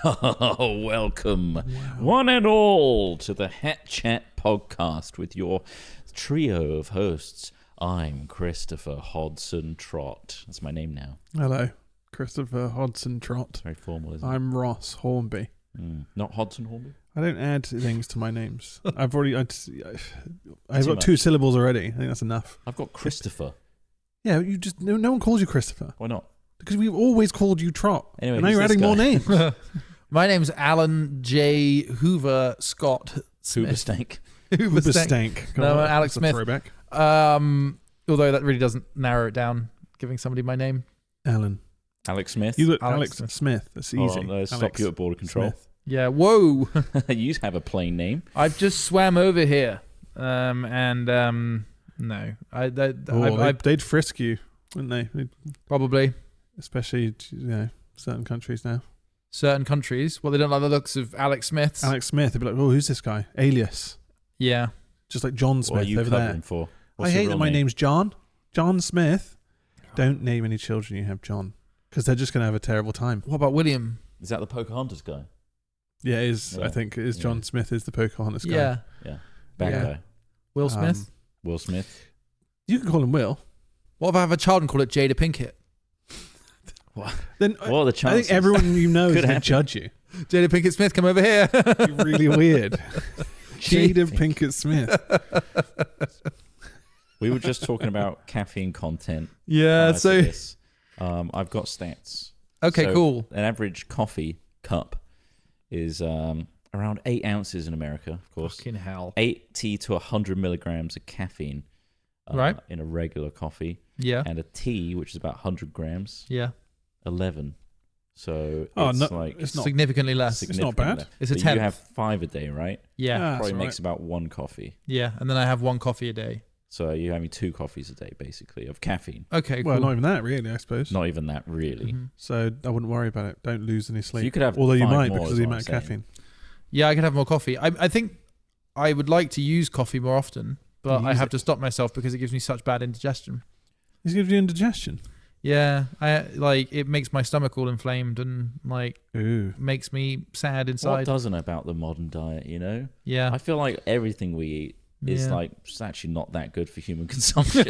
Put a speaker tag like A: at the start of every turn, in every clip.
A: Welcome, one and all, to the Hat Chat podcast with your trio of hosts. I'm Christopher Hodson Trott. That's my name now.
B: Hello, Christopher Hodson Trott.
A: Very formal, isn't it?
B: I'm Ross Hornby.
A: Not Hodson Hornby?
B: I don't add things to my names. I've got 2 syllables already. I think that's enough.
A: I've got Christopher.
B: Yeah, you just no one calls you Christopher.
A: Why not?
B: Because we've always called you Trott.
A: Anyway,
B: and now you're adding more names.
C: My name's Alan J. Hoover Scott Smith.
A: Hooverstank.
B: Hooverstank.
C: No, Alex Smith.
B: Throwback.
C: Although that really doesn't narrow it down, giving somebody my name.
B: Alan.
A: Alex Smith?
B: You look
C: Alex
B: Smith. That's easy.
A: Hold on, let's stop you at border control.
B: Smith.
C: Yeah, whoa.
A: You have a plain name.
C: I've just swam over here. No.
B: They'd frisk you, wouldn't they?
C: Probably.
B: Especially, certain countries now.
C: Certain countries. Well, they don't like the looks of Alex Smith.
B: Alex Smith, they'd be like, oh, who's this guy? Alias.
C: Yeah.
B: Just like John
A: What
B: Smith
A: are you
B: over there.
A: covering for?
B: I hate that my name's John. John Smith. Don't name any children you have John, because they're just going to have a terrible time.
C: What about William?
A: Is that the Pocahontas guy?
B: Yeah, it is.
A: Yeah.
B: I think it is. John Smith is the Pocahontas guy.
C: Yeah.
A: Yeah. Bad
B: Yeah.
A: guy.
C: Will Smith?
A: Will Smith.
B: You can call him Will.
C: What if I have a child and call it Jada Pinkett?
B: Then
A: What are the
B: I
A: chances?
B: think everyone you know is
A: Could
B: going to
A: happen.
B: judge you.
C: Jada Pinkett Smith, come over here.
B: You're really weird. Jada Pinkett Smith.
A: We were just talking about caffeine content.
C: Yeah,
A: prior to
C: so...
A: this. I've got stats.
C: Okay,
A: So,
C: cool.
A: An average coffee cup is around 8 ounces in America, of course.
C: Fucking hell.
A: 80 to 100 milligrams of caffeine
C: Right.
A: in a regular coffee.
C: Yeah.
A: And a tea, which is about 100 grams,
C: Yeah.
A: 11. So
B: Oh,
A: it's
B: no,
A: like
B: it's not.
C: Significantly less.
A: significantly
B: bad.
A: less.
C: It's a
A: But
C: tenth.
A: you have 5 a day, right?
C: Yeah.
B: Ah,
A: Probably
B: that's
A: makes
B: right.
A: about 1 coffee.
C: Yeah. And then I have 1 coffee a day.
A: So you're having 2 coffees a day, basically, of caffeine.
C: Okay,
B: Well,
C: cool.
B: not even that, really, I suppose.
A: Not even that, really.
C: Mhm.
B: So I wouldn't worry about it. Don't lose any sleep.
A: So you could have
B: Although you
A: 5
B: might
A: more,
B: because
A: is
B: of the
A: what
B: amount of
A: I'm saying.
B: caffeine.
C: Yeah, I could have more coffee. I think I would like to use coffee more often, but
B: You
C: I
B: use
C: have
B: it.
C: to stop myself because it gives me such bad indigestion.
B: This gives you indigestion.
C: Yeah, it makes my stomach all inflamed and
B: Ooh.
C: makes me sad
A: What
C: inside.
A: doesn't about the modern diet, you know?
C: Yeah.
A: I feel like everything we eat is
C: Yeah.
A: like it's actually not that good for human consumption.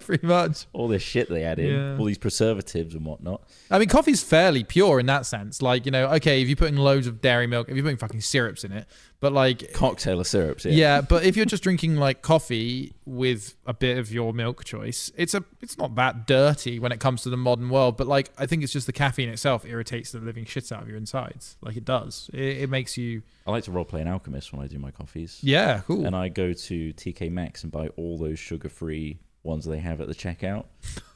C: Pretty much.
A: All this shit they add in,
C: Yeah.
A: all these preservatives and whatnot.
C: I mean, coffee's fairly pure in that sense. Okay, if you're putting loads of dairy milk, if you're putting fucking syrups in it, but
A: Cocktail of syrups, yeah.
C: yeah, but if you're just drinking coffee with a bit of your milk choice, it's not that dirty when it comes to the modern world. But I think it's just the caffeine itself irritates the living shit out of your insides. It does. It makes you.
A: I like to roleplay an alchemist when I do my coffees.
C: Yeah, cool.
A: And I go to TK Maxx and buy all those sugar-free ones they have at the checkout.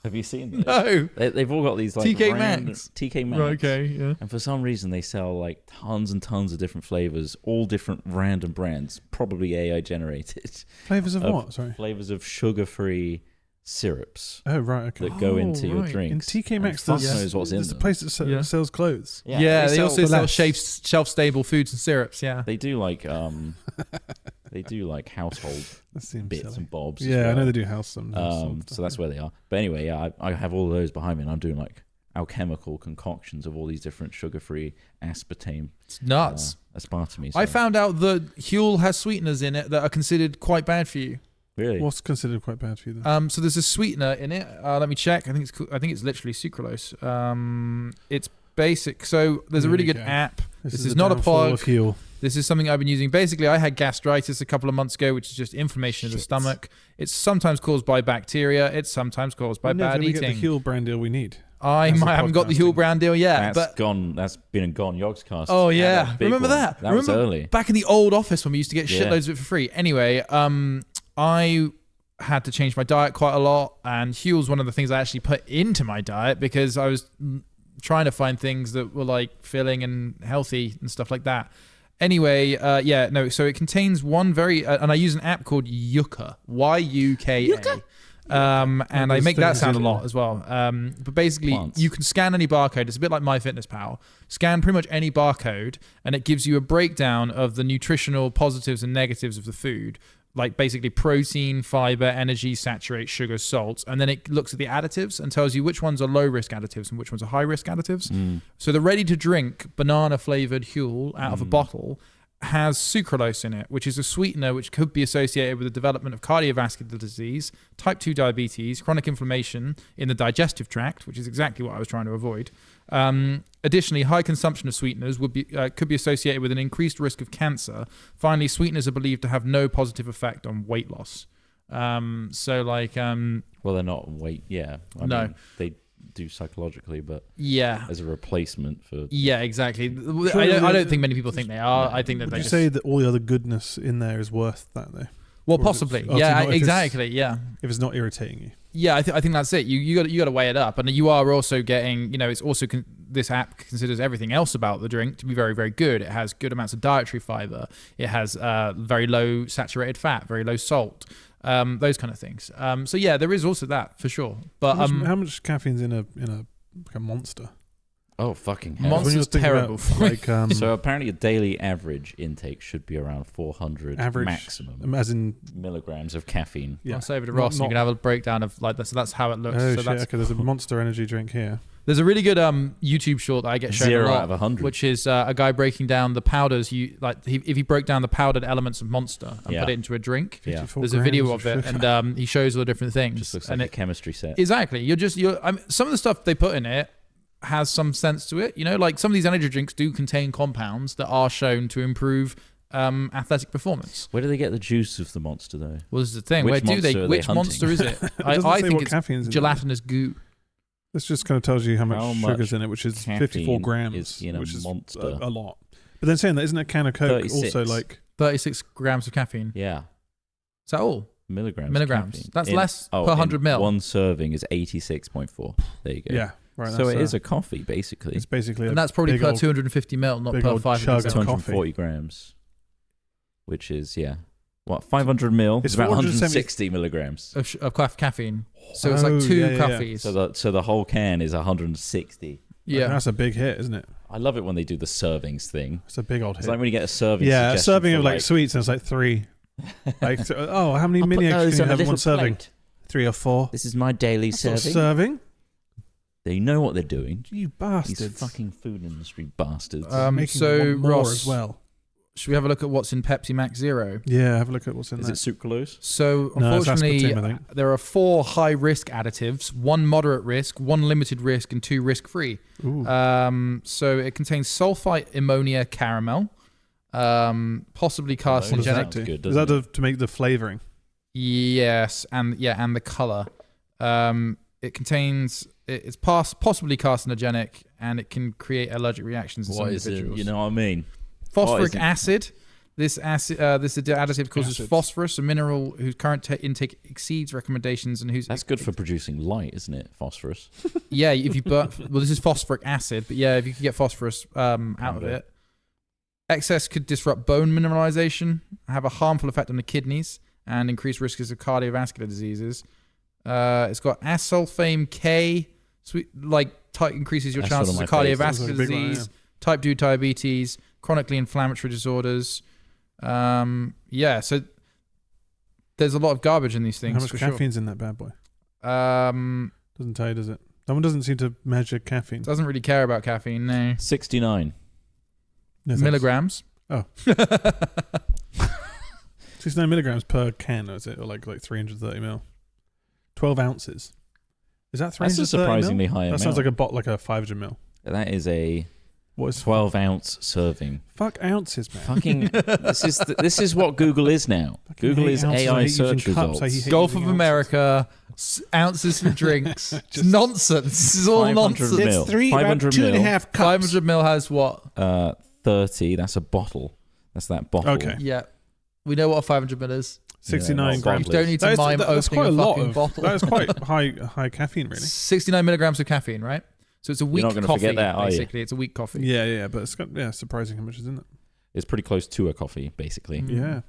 A: Have you seen those?
C: No.
A: They've all got these
C: TK
A: random-
C: Maxx?
A: TK Maxx.
C: Right, okay, yeah.
A: And for some reason, they sell tons and tons of different flavors, all different random brands, probably AI generated.
B: Flavors of what? Sorry.
A: Flavors of sugar-free syrups
B: Oh, right. Okay.
A: that go into your
C: right.
A: drinks.
B: In TK Maxx,
A: fuck
B: there's,
A: knows what's in
B: there's a
A: them.
B: place that
C: Yeah.
B: sells clothes.
C: Yeah, they also
B: for
C: sell
B: less.
C: shelf-stable foods and syrups, yeah.
A: They do household
B: That seems
A: bits
B: silly.
A: and bobs. as
B: Yeah, I
A: well.
B: know they do house some.
A: So that's where they are. But anyway, yeah, I have all of those behind me, and I'm doing alchemical concoctions of all these different sugar-free aspartame,
C: It's nuts.
A: aspartame.
C: I
A: so-
C: found out that Huel has sweeteners in it that are considered quite bad for you.
A: really.
B: What's considered quite bad for you then?
C: So there's a sweetener in it. Let me check. I think it's literally sucralose. It's basic. So there's a really good
B: Okay.
C: app. This is
B: the
C: not a
B: downfall
C: plug.
B: of Huel.
C: This is something I've been using. Basically, I had gastritis a couple of months ago, which is just inflammation of the
A: Shit.
C: stomach. It's sometimes caused by bacteria. It's sometimes caused by
B: We're never
C: bad
B: gonna get
C: eating.
B: the Huel brand deal we need.
C: I
B: That's the
C: haven't got the
B: podcasting.
C: Huel brand deal yet,
A: That's
C: but
A: gone. That's been a Gone Yogscast.
C: oh
A: Had
C: yeah,
A: a big
C: remember
A: one.
C: that?
A: That was
C: Remember
A: early.
C: back in the old office when we used to get
A: Yeah.
C: shitloads of it for free. Anyway, I had to change my diet quite a lot, and Huel's one of the things I actually put into my diet because I was trying to find things that were filling and healthy and stuff like that. Anyway, so it contains one and I use an app called Yucca, Yuka. And I make that
B: things
C: sound a
B: in
C: lot as well. But basically,
A: Plants.
C: you can scan any barcode. It's a bit like MyFitnessPal. Scan pretty much any barcode, and it gives you a breakdown of the nutritional positives and negatives of the food like basically protein, fiber, energy, saturate, sugar, salts, and then it looks at the additives and tells you which ones are low risk additives and which ones are high risk additives. So the ready to drink banana flavored Huel out of a bottle has sucralose in it, which is a sweetener which could be associated with the development of cardiovascular disease, type 2 diabetes, chronic inflammation in the digestive tract, which is exactly what I was trying to avoid. Additionally, high consumption of sweeteners could be associated with an increased risk of cancer. Finally, sweeteners are believed to have no positive effect on weight loss.
A: Well, they're not weight. Yeah, I mean, they do psychologically, but as a replacement for
C: exactly. I don't think many people think they are. I think that
B: would you say that all the other goodness in there is worth that though?
C: Well, possibly. Exactly. Yeah.
B: If it's not irritating you.
C: Yeah, I think that's it. You got to weigh it up, and you are also getting. It's also this app considers everything else about the drink to be very, very good. It has good amounts of dietary fiber. It has very low saturated fat, very low salt, those kind of things. So yeah, there is also that for sure. But
B: how much caffeine's in a Monster?
A: Oh, fucking hell.
C: Monster's terrible.
A: So apparently a daily average intake should be around 400 maximum.
B: As in
A: milligrams of caffeine.
C: Yeah. I'll say over to Ross, you can have a breakdown of like this. So that's how it looks.
B: Oh,
C: so
B: shit. Okay, there's a Monster energy drink here.
C: There's a really good YouTube short that I get shown
A: 0
C: a lot,
A: out of 100,
C: which is a guy breaking down the powders. If he broke down the powdered elements of Monster and put it into a drink, there's a video of it, and he shows all the different things.
A: Just looks like a chemistry set.
C: Exactly. Some of the stuff they put in it has some sense to it. Like some of these energy drinks do contain compounds that are shown to improve athletic performance.
A: Where do they get the juice of the Monster though?
C: Well, this is the thing.
A: Which
C: Which monster is it? I think it's gelatinous goo.
B: This just kind of tells you how much sugar's in it, which is 54 grams, which is
A: Monster.
B: a lot. But then saying that, isn't a can of Coke
A: 36.
B: also like
C: 36 grams of caffeine?
A: Yeah.
C: Is that all?
A: Milligrams.
C: That's less per 100 mil.
A: One serving is 86.4. There you go.
B: Yeah. Right,
A: so it is a coffee, basically.
B: It's basically,
C: and that's probably per 250 mil, not per 500
B: mil.
A: 240 grams, which is 500 mil. It's about 160 milligrams
C: of caffeine. So it's like two coffees.
A: So the whole can is 160.
B: Yeah, that's a big hit, isn't it?
A: I love it when they do the servings thing.
B: It's a big old hit.
A: It's like when you get a serving.
B: Yeah, a serving of like sweets, and it's like 3. How many mini eggs can you have in one serving? 3 or 4.
A: This is my daily
B: serving.
A: They know what they're doing.
B: You bastards.
A: These fucking food industry bastards.
B: So Ross, as well.
C: Should we have a look at what's in Pepsi Max Zero?
B: Yeah, have a look at what's in there.
A: Is it sucralose?
C: So, unfortunately, there are 4 high-risk additives, 1 moderate risk, 1 limited risk, and 2 risk-free. So it contains sulfite ammonia caramel, possibly carcinogenic.
B: Is that to make the flavoring?
C: Yes, and the color. It contains... It's possibly carcinogenic, and it can create allergic reactions in some individuals.
A: What is it? You know what I mean?
C: Phosphoric acid. This additive causes phosphorus, a mineral whose current intake exceeds recommendations and whose...
A: That's good for producing light, isn't it? Phosphorus.
C: Yeah, if you burn... Well, this is phosphoric acid, but yeah, if you could get phosphorus out of it. Excess could disrupt bone mineralization, have a harmful effect on the kidneys, and increase risks of cardiovascular diseases. It's got asulfame K, increases your chances of cardiovascular disease, type 2 diabetes, chronically inflammatory disorders. So there's a lot of garbage in these things.
B: How much caffeine's in that bad boy? Doesn't tell you, does it? Someone doesn't seem to measure caffeine.
C: Doesn't really care about caffeine, no.
A: 69
C: milligrams.
B: Oh. 69 milligrams per can, is it? Or like 330 mil? 12 ounces. Is that 330
A: That's a surprisingly high amount.
B: That sounds like a bottle, like a 500 mil.
A: That is a 12-ounce serving.
B: Fuck ounces, man.
A: Fucking. This is what Google is now. Google is AI search results.
C: Gulf of America, ounces for drinks. Nonsense. This is all nonsense.
B: It's 2.5 cups.
C: 500 mil has what?
A: 30. That's a bottle. That's that bottle.
B: Okay.
C: Yeah. We know what a 500 mil is.
B: 69 grams.
C: You don't need to mime opening a fucking bottle.
B: That is quite high caffeine, really.
C: 69 milligrams of caffeine, right? So it's a weak coffee,
A: forget that,
C: basically. It's a weak coffee.
B: Yeah, but it's got surprising how much is in it.
A: It's pretty close to a coffee, basically.
B: Yeah.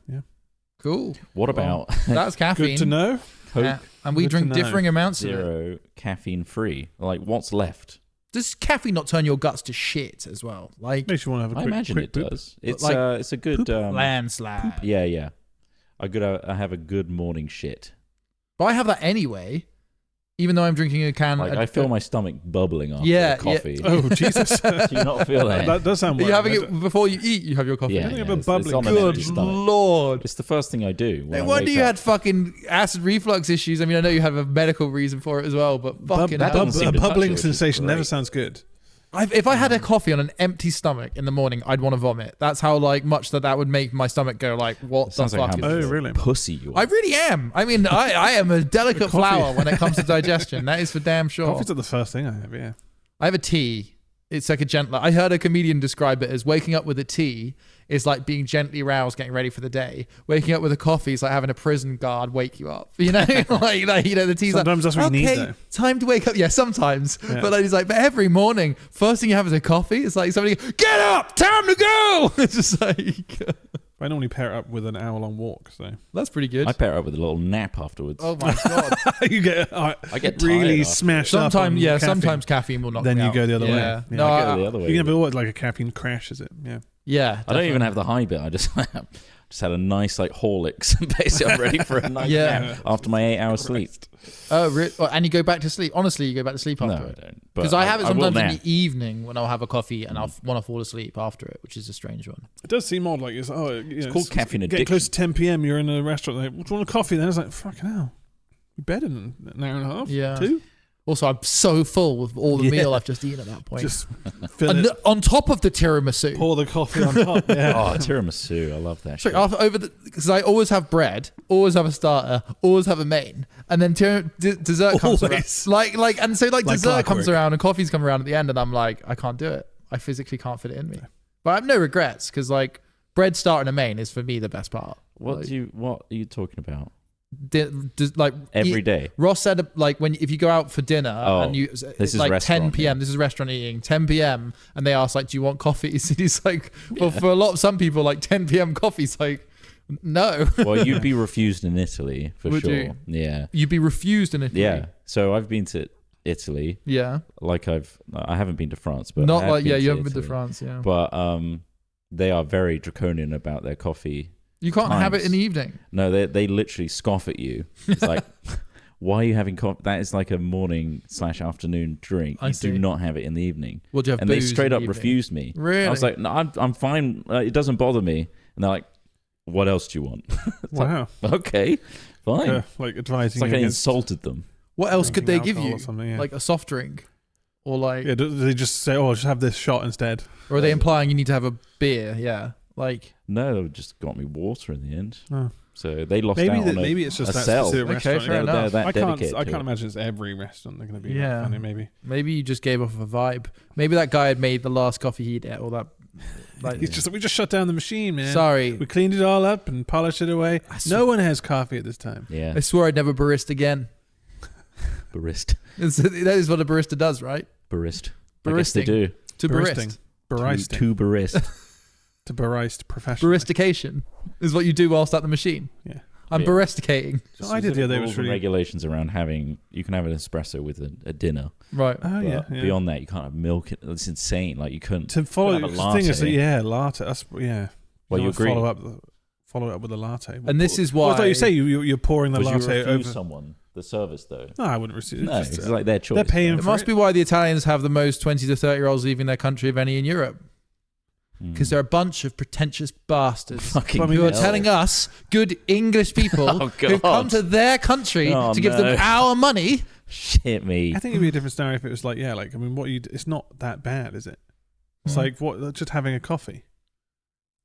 C: Cool.
A: What about...
C: That's caffeine.
B: Good to know.
A: Coke.
C: And we drink differing amounts of it.
A: 0 caffeine free. Like, what's left?
C: Does caffeine not turn your guts to shit as well? Like,
B: makes you want to have a quick
A: I imagine
B: quick
A: it
B: poop.
A: does. It's a good...
C: landslide.
A: Yeah. I have a good morning shit.
C: But I have that anyway, even though I'm drinking a can.
A: Like, I feel my stomach bubbling after
C: Yeah,
A: coffee.
B: Oh, Jesus.
A: Do you not feel that?
B: That does sound
C: Are
B: weird.
C: you having it before you eat? You have your coffee.
A: Yeah,
B: you have
A: yeah,
B: a
A: it's
B: bubbling-
A: on an
C: Good
A: empty stomach.
C: Lord.
A: It's the first thing I do.
C: No
A: I
C: wonder
A: wake
C: you
A: up.
C: had fucking acid reflux issues. I mean, I know you have a medical reason for it as well, but fucking
A: that
C: hell.
A: doesn't seem
B: A
A: to touch it,
B: bubbling
A: which is
B: sensation never
A: great.
B: sounds good.
C: If I had a coffee on an empty stomach in the morning, I'd want to vomit. That's how like much that would make my stomach go like, what the
A: Sounds like
C: fuck
A: how
C: is
A: much
C: this?
B: Oh, really?
A: pussy you are.
C: I really am. I mean, I am a delicate
B: Coffee.
C: flower when it comes to digestion. That is for damn sure.
B: Coffee's not the first thing I have, yeah.
C: I have a tea. It's like a gentler. I heard a comedian describe it as waking up with a tea is like being gently roused, getting ready for the day. Waking up with a coffee is like having a prison guard wake you up. You know, like you know, the tea's
B: Sometimes
C: like,
B: that's what you
C: okay,
B: need, though.
C: time to wake up. Yeah, sometimes.
B: Yeah.
C: But like, he's like, but every morning, first thing you have is a coffee. It's like somebody, get up, time to go. It's just like,
B: I normally pair it up with an hour-long walk, so
C: that's pretty good.
A: I pair it up with a little nap afterwards.
C: Oh my god.
B: you get
A: I get
B: really
A: tired after.
B: smashed up.
C: Sometimes,
B: on
C: yeah,
B: caffeine.
C: sometimes caffeine will knock
B: Then
C: me
B: you
C: out.
B: go the other way.
C: Yeah.
B: Yeah.
C: No,
A: I go
C: I,
A: the other way.
B: You can have like a caffeine crash, is it? Yeah.
C: yeah.
A: I don't even
C: definitely.
A: have the high bit. I just had a nice like Horlicks. Basically, I'm ready for a nice
C: Yeah.
A: nap after my 8-hour sleep.
C: Oh, really? Oh, and you go back to sleep. Honestly, you go back to sleep
A: No,
C: after
A: I
C: it.
A: don't.
C: Because
A: But
C: I have it
A: will
C: sometimes in
A: nap.
C: the evening when I'll have a coffee and I'll want to fall asleep after it, which is a strange one.
B: It does seem odd. Like it's
A: called caffeine
B: Getting
A: addiction.
B: close to 10 p.m. You're in a restaurant. Like, what do you want a coffee? Then it's like, fucking hell. You're better than an hour and a half.
C: Yeah.
B: 2.
C: Also, I'm so full with all the
B: Yeah.
C: meal I've just eaten at that point.
B: Just fill
C: and
B: it.
C: on top of the tiramisu.
B: Pour the coffee on top. Yeah.
A: Oh, tiramisu! I love that.
C: So
A: shit.
C: over because I always have bread, always have a starter, always have a main, and then dessert comes
B: Always.
C: around. Like dessert
B: clockwork.
C: comes around and coffee's come around at the end, and I'm like, I can't do it. I physically can't fit it in me. But I have no regrets because like bread, starter, and a main is for me the best part.
A: What
C: Like,
A: are you talking about?
C: like
A: Every day.
C: Ross said like if you go out for dinner and you
A: this
C: it's
A: is
C: like 10
A: restaurant,
C: p.m.
A: yeah.
C: This is restaurant eating 10 p.m. and they ask like, do you want coffees? And he's like, well, for a lot of some people like 10 p.m. coffee's like no.
A: Well, you'd be refused in Italy for
C: Would
A: sure.
C: you?
A: Yeah,
C: You'd be refused in Italy.
A: yeah. So I've been to Italy.
C: Yeah.
A: Like I haven't been to France, but
C: Not
A: I have
C: like, yeah,
A: been
C: you
A: to
C: haven't been to
A: Italy.
C: France, yeah.
A: But they are very draconian about their coffee.
C: You can't have it
A: times.
C: in the evening.
A: No, they literally scoff at you. It's like, why are you having coffee? That is like a morning/afternoon drink.
C: I
A: You
C: see.
A: do not have it in the evening.
C: Well, do you have
A: And they
C: booze
A: straight
C: in
A: up
C: the evening?
A: refused me.
C: Really?
A: I was like, no, I'm fine. It doesn't bother me. And they're like, what else do you want?
B: Wow.
A: Okay, fine.
B: Like advising
A: It's like
B: you
A: I
B: against
A: insulted them.
C: What else could they
B: drinking
C: give
B: alcohol
C: you?
B: or something, yeah.
C: Like a soft drink? Or like,
B: Yeah, do they just say, "Oh, just have this shot instead"?
C: or are they implying you need to have a beer? Yeah. Like,
A: No, they just got me water in the end.
B: Oh.
A: So they lost
B: Maybe
A: out on
B: maybe it's just
A: a
B: that
A: cell.
B: specific
C: Okay,
B: restaurant.
C: fair enough.
A: They're that
B: I can't.
A: dedicated
B: I
A: to
B: can't
A: it.
B: imagine it's every restaurant they're going to be.
C: Yeah.
B: That funny, maybe.
C: maybe you just gave off a vibe. Maybe that guy had made the last coffee he'd ate or that. Like,
B: It's just we just shut down the machine, man.
C: sorry.
B: We cleaned it all up and polished it away. No one has coffee at this time.
A: Yeah,
C: I swore I'd never barista again.
A: barista.
C: That is what a barista does, right?
A: Barista. I guess they
C: Baristing.
A: do.
C: To
B: Baristing.
C: barist.
B: Baristing.
A: To barista.
B: To barist professionally.
C: Baristication is what you do whilst at the machine.
B: Yeah.
C: I'm
A: Yeah.
C: baristicating.
B: So I did the other day. It
A: rules
B: was
A: and
B: really.
A: regulations around you can have an espresso with a dinner.
C: Right.
B: Oh yeah.
A: But beyond that, you can't have milk. It's insane. Like you couldn't.
B: To follow
A: have a
B: the thing is that
A: latte.
B: latte. That's yeah.
A: Well, you
B: don't
A: agree.
B: Follow it up with a latte.
C: And this is
B: Well,
C: why.
B: it's like you say, you're pouring the
A: Would you
B: latte
A: refuse
B: over.
A: someone the service though?
B: No, I wouldn't refuse.
A: No, it's like their choice.
B: they're paying
C: It
B: for
C: must
B: it.
C: be why the Italians have the most 20 to 30-year-olds leaving their country of any in Europe. Because they're a bunch of pretentious bastards
A: fucking
B: I mean,
C: who are
A: hell.
C: telling us, good English people,
A: Oh,
C: who've come
A: God.
C: to their country
A: Oh,
C: to give them
A: no.
C: our money.
A: Shit me.
B: I think it'd be a different scenario if it was like, yeah, like I mean, it's not that bad, is it? It's
C: Mm.
B: like what just having a coffee.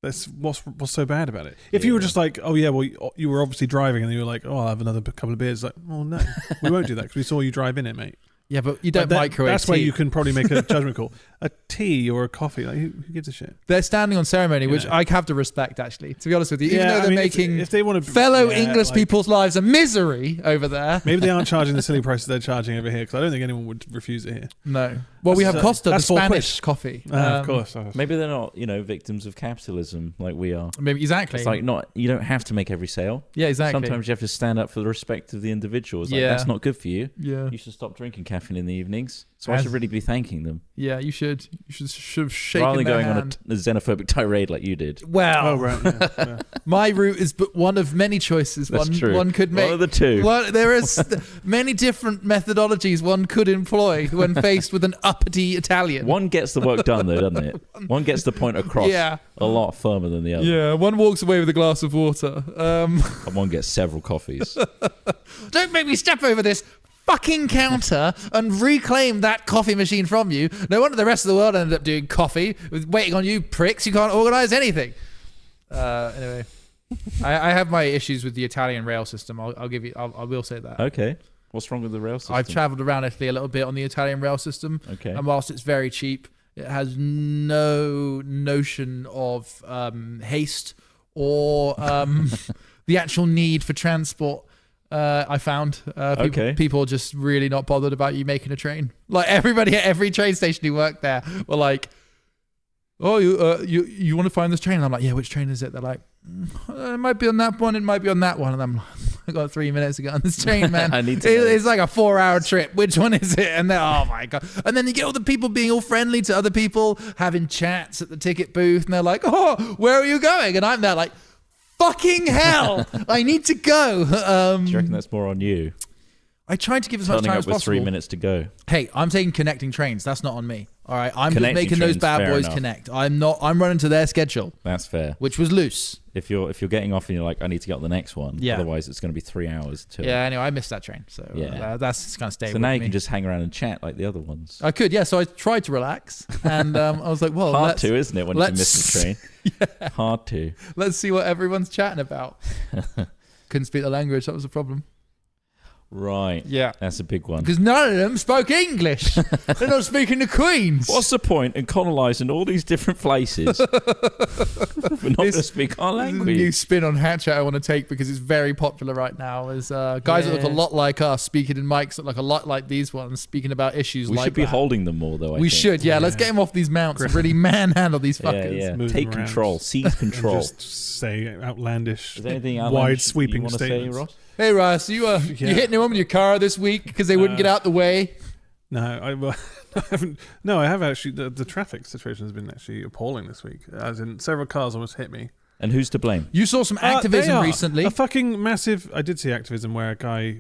B: That's what's so bad about it. If you
A: Yeah.
B: were just like, oh yeah, well you were obviously driving and you were like, oh, I'll have another couple of beers. Like, oh no, we won't do that because we saw you drive in it, mate.
C: Yeah, but you don't
B: But
C: microwave
B: That's where
C: tea.
B: you can probably make a judgment call. A tea or a coffee, like who gives a shit?
C: They're standing on ceremony, which
B: Yeah.
C: I have to respect, actually, to be honest with you. Even
B: Yeah,
C: though
B: I
C: they're
B: mean,
C: making
B: if they want to
C: fellow English people's lives a misery over there.
B: maybe they aren't charging the silly prices they're charging over here because I don't think anyone would refuse it here.
C: No. Well, we have
B: That's-
C: Costa, the
B: that's 4
C: Spanish coffee.
B: Of course.
A: Maybe they're not, victims of capitalism like we are.
C: Maybe exactly.
A: It's like you don't have to make every sale.
C: Yeah, exactly.
A: Sometimes you have to stand up for the respect of the individuals. Like,
C: Yeah.
A: that's not good for you.
C: Yeah.
A: You should stop drinking caffeine. caffeine in the evenings, so I should really be thanking them.
C: Yeah, you should. You should have shaken
A: rather than
C: their
A: going
C: hand.
A: on a xenophobic tirade like you did.
C: Well,
B: Oh, right. Yeah.
C: my route is but one of many choices.
A: That's true.
C: One could make.
A: One of the two.
C: There is many different methodologies one could employ when faced with an uppity Italian.
A: One gets the work done, though, doesn't it? One gets the point across a lot firmer than the other.
C: Yeah, one walks away with a glass of water.
A: And one gets several coffees.
C: Don't make me step over this fucking counter and reclaim that coffee machine from you. No wonder the rest of the world ended up doing coffee, waiting on you pricks. You can't organise anything. Anyway, I have my issues with the Italian rail system. I will say that.
A: Okay. What's wrong with the rail system?
C: I've travelled around Italy a little bit on the Italian rail system.
A: Okay.
C: And whilst it's very cheap, it has no notion of haste or the actual need for transport. I found people just really not bothered about you making a train. Like everybody at every train station who worked there were like, "Oh, you want to find this train?" And I'm like, "Yeah, which train is it?" They're like, "It might be on that one. It might be on that one." And I'm like, "I got 3 minutes to get on this train, man.
A: I need to know.
C: It's like a 4-hour trip. Which one is it?" And they're, "Oh my god!" And then you get all the people being all friendly to other people, having chats at the ticket booth, and they're like, "Oh, where are you going?" And I'm there like, fucking hell, I need to go.
A: Do you reckon that's more on you?
C: I tried to give as much time as possible.
A: 3 minutes to go.
C: Hey, I'm taking connecting trains. That's not on me. All right, I'm just
A: Connecting
C: making those
A: trains,
C: bad
A: fair
C: boys
A: enough.
C: connect. I'm running to their schedule,
A: That's fair.
C: which was loose.
A: If you're getting off and you're like, I need to get on the next one.
C: Yeah.
A: Otherwise, it's going to be 3 hours till.
C: Yeah, anyway, I missed that train, so
A: Yeah.
C: that's kind of staying
A: So
C: with
A: now
C: me.
A: you can just hang around and chat like the other ones.
C: I could, yeah. So I tried to relax, and I was like, well,
A: Hard to, isn't it, when you miss the train?
C: Yeah.
A: Hard to.
C: Let's see what everyone's chatting about. Couldn't speak the language. That was a problem.
A: Right.
C: Yeah.
A: That's a big one.
C: Because none of them spoke English. They're not speaking the Queen's.
A: What's the point in colonising all these different places if we're not going to speak our
C: This is a new
A: language?
C: spin on Hat Chat I want to take because it's very popular right now. Is guys that look a lot like us speaking in mics that look a lot like these ones, speaking about issues
A: We
C: like
A: should be
C: that.
A: holding them more, though, I
C: We
A: think.
C: should, yeah. Let's get them off these mounts and really manhandle these fuckers.
A: Yeah.
B: Move
A: Take
B: them around.
A: control. Seize control.
B: Just say outlandish,
A: Is there anything
B: wide sweeping
A: you want to say,
B: statements.
A: Ross?
C: Hey, Ross, you hitting anyone with your car this week because they wouldn't get out the way?
B: No, I haven't. No, I have actually. The traffic situation has been actually appalling this week. As in, several cars almost hit me.
A: And who's to blame?
C: You saw some activism
B: They are.
C: recently.
B: A fucking massive. I did see activism where a guy.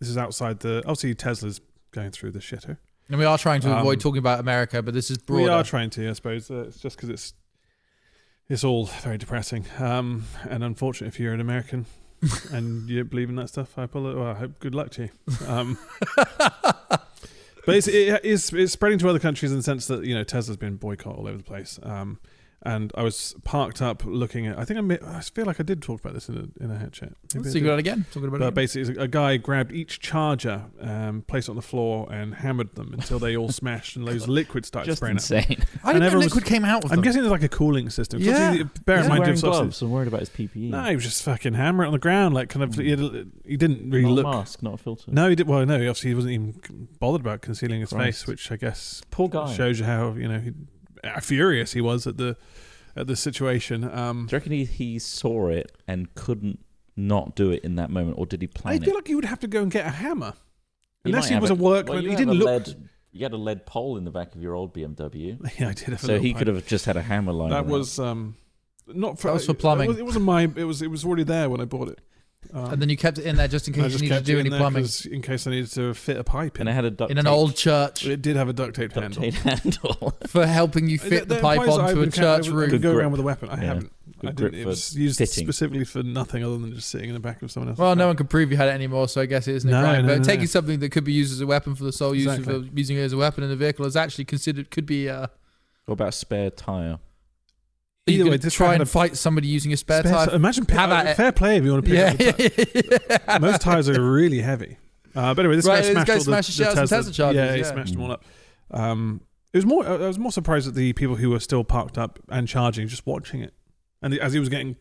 B: This is outside the. Obviously, Tesla's going through the shitter.
C: And we are trying to avoid talking about America, but this is broader.
B: We are trying to, I suppose. It's just because it's all very depressing and unfortunate if you're an American and you believe in that stuff. I hope good luck to you. But it's spreading to other countries in the sense that Tesla's been boycotted all over the place. And I was parked up looking at. I feel like I did talk about this in a head chat.
C: Let's talk about it again.
B: But basically, a guy grabbed each charger, placed it on the floor, and hammered them until they all smashed and loads of liquid started
A: Just
B: spraying out.
A: insane.
C: I didn't know
B: everyone
C: liquid came out with
B: I'm
C: them.
B: guessing there's like a cooling system.
C: Yeah.
B: Bear in mind,
A: wearing
B: Jim's
A: gloves and worried about his PPE.
B: no, he was just fucking hammering it on the ground, like kind of. He didn't really
A: Not
B: look.
A: a mask, not a filter.
B: No, he did. Well, no, obviously he wasn't even bothered about concealing his
A: Christ.
B: face, which I guess
A: Poor guy.
B: shows you how furious he was at the situation.
A: Do you reckon he saw it and couldn't not do it in that moment, or did he plan
B: I
A: it?
B: feel like he would have to go and get a hammer,
A: He
B: unless
A: might
B: he
A: have
B: was a
A: it.
B: workman.
A: Well,
B: He didn't look.
A: You had a lead pole in the back of your old BMW,
B: Yeah, I did. Have a
A: so
B: little
A: he
B: pipe.
A: could have just had a hammer line.
B: That
A: around.
B: was not for.
C: That was for plumbing.
B: It wasn't mine. It was already there when I bought it.
C: And then you kept it in there just in
B: I
C: case
B: just
C: you needed
B: kept
C: to do
B: it in
C: any
B: there
C: plumbing.
B: in case I needed to fit a pipe in.
A: and it had a duct
C: In an
A: tape-
C: old church
B: It did have a duct tape handle.
A: handle.
C: for helping you fit the pipe
B: implies that I
C: onto a
B: would
C: church
B: I
C: roof.
B: could go
A: grip.
B: around with a weapon. I
A: Yeah.
B: haven't.
A: Good
B: I
A: grip
B: didn't. It
A: for
B: was used
A: fitting.
B: specifically for nothing other than just sitting in the back of someone else's
C: Well, no
B: car.
C: one can prove you had it anymore, so I guess it isn't a
B: No,
C: crime.
B: no,
C: But
B: no,
C: taking
B: no.
C: something that could be used as a weapon for the sole use
B: Exactly.
C: of using it as a weapon in a vehicle is actually considered could be.
A: What about a spare tire?
C: You
B: Either way,
C: could
B: this
C: try
B: guy
C: and
B: had a
C: fight somebody using a spare tire.
B: Imagine
C: Have at it.
B: fair play if you want to pick
C: Yeah,
B: up the tire.
C: yeah.
B: Most tires are really heavy. But anyway, this
C: Right,
B: guy
C: this
B: smashed
C: guy
B: all
C: smashed the shit out of some Tesla chargers,
B: Yeah, he
C: yeah.
B: smashed them all up. It was more. I was more surprised at the people who were still parked up and charging, just watching it, and as he was getting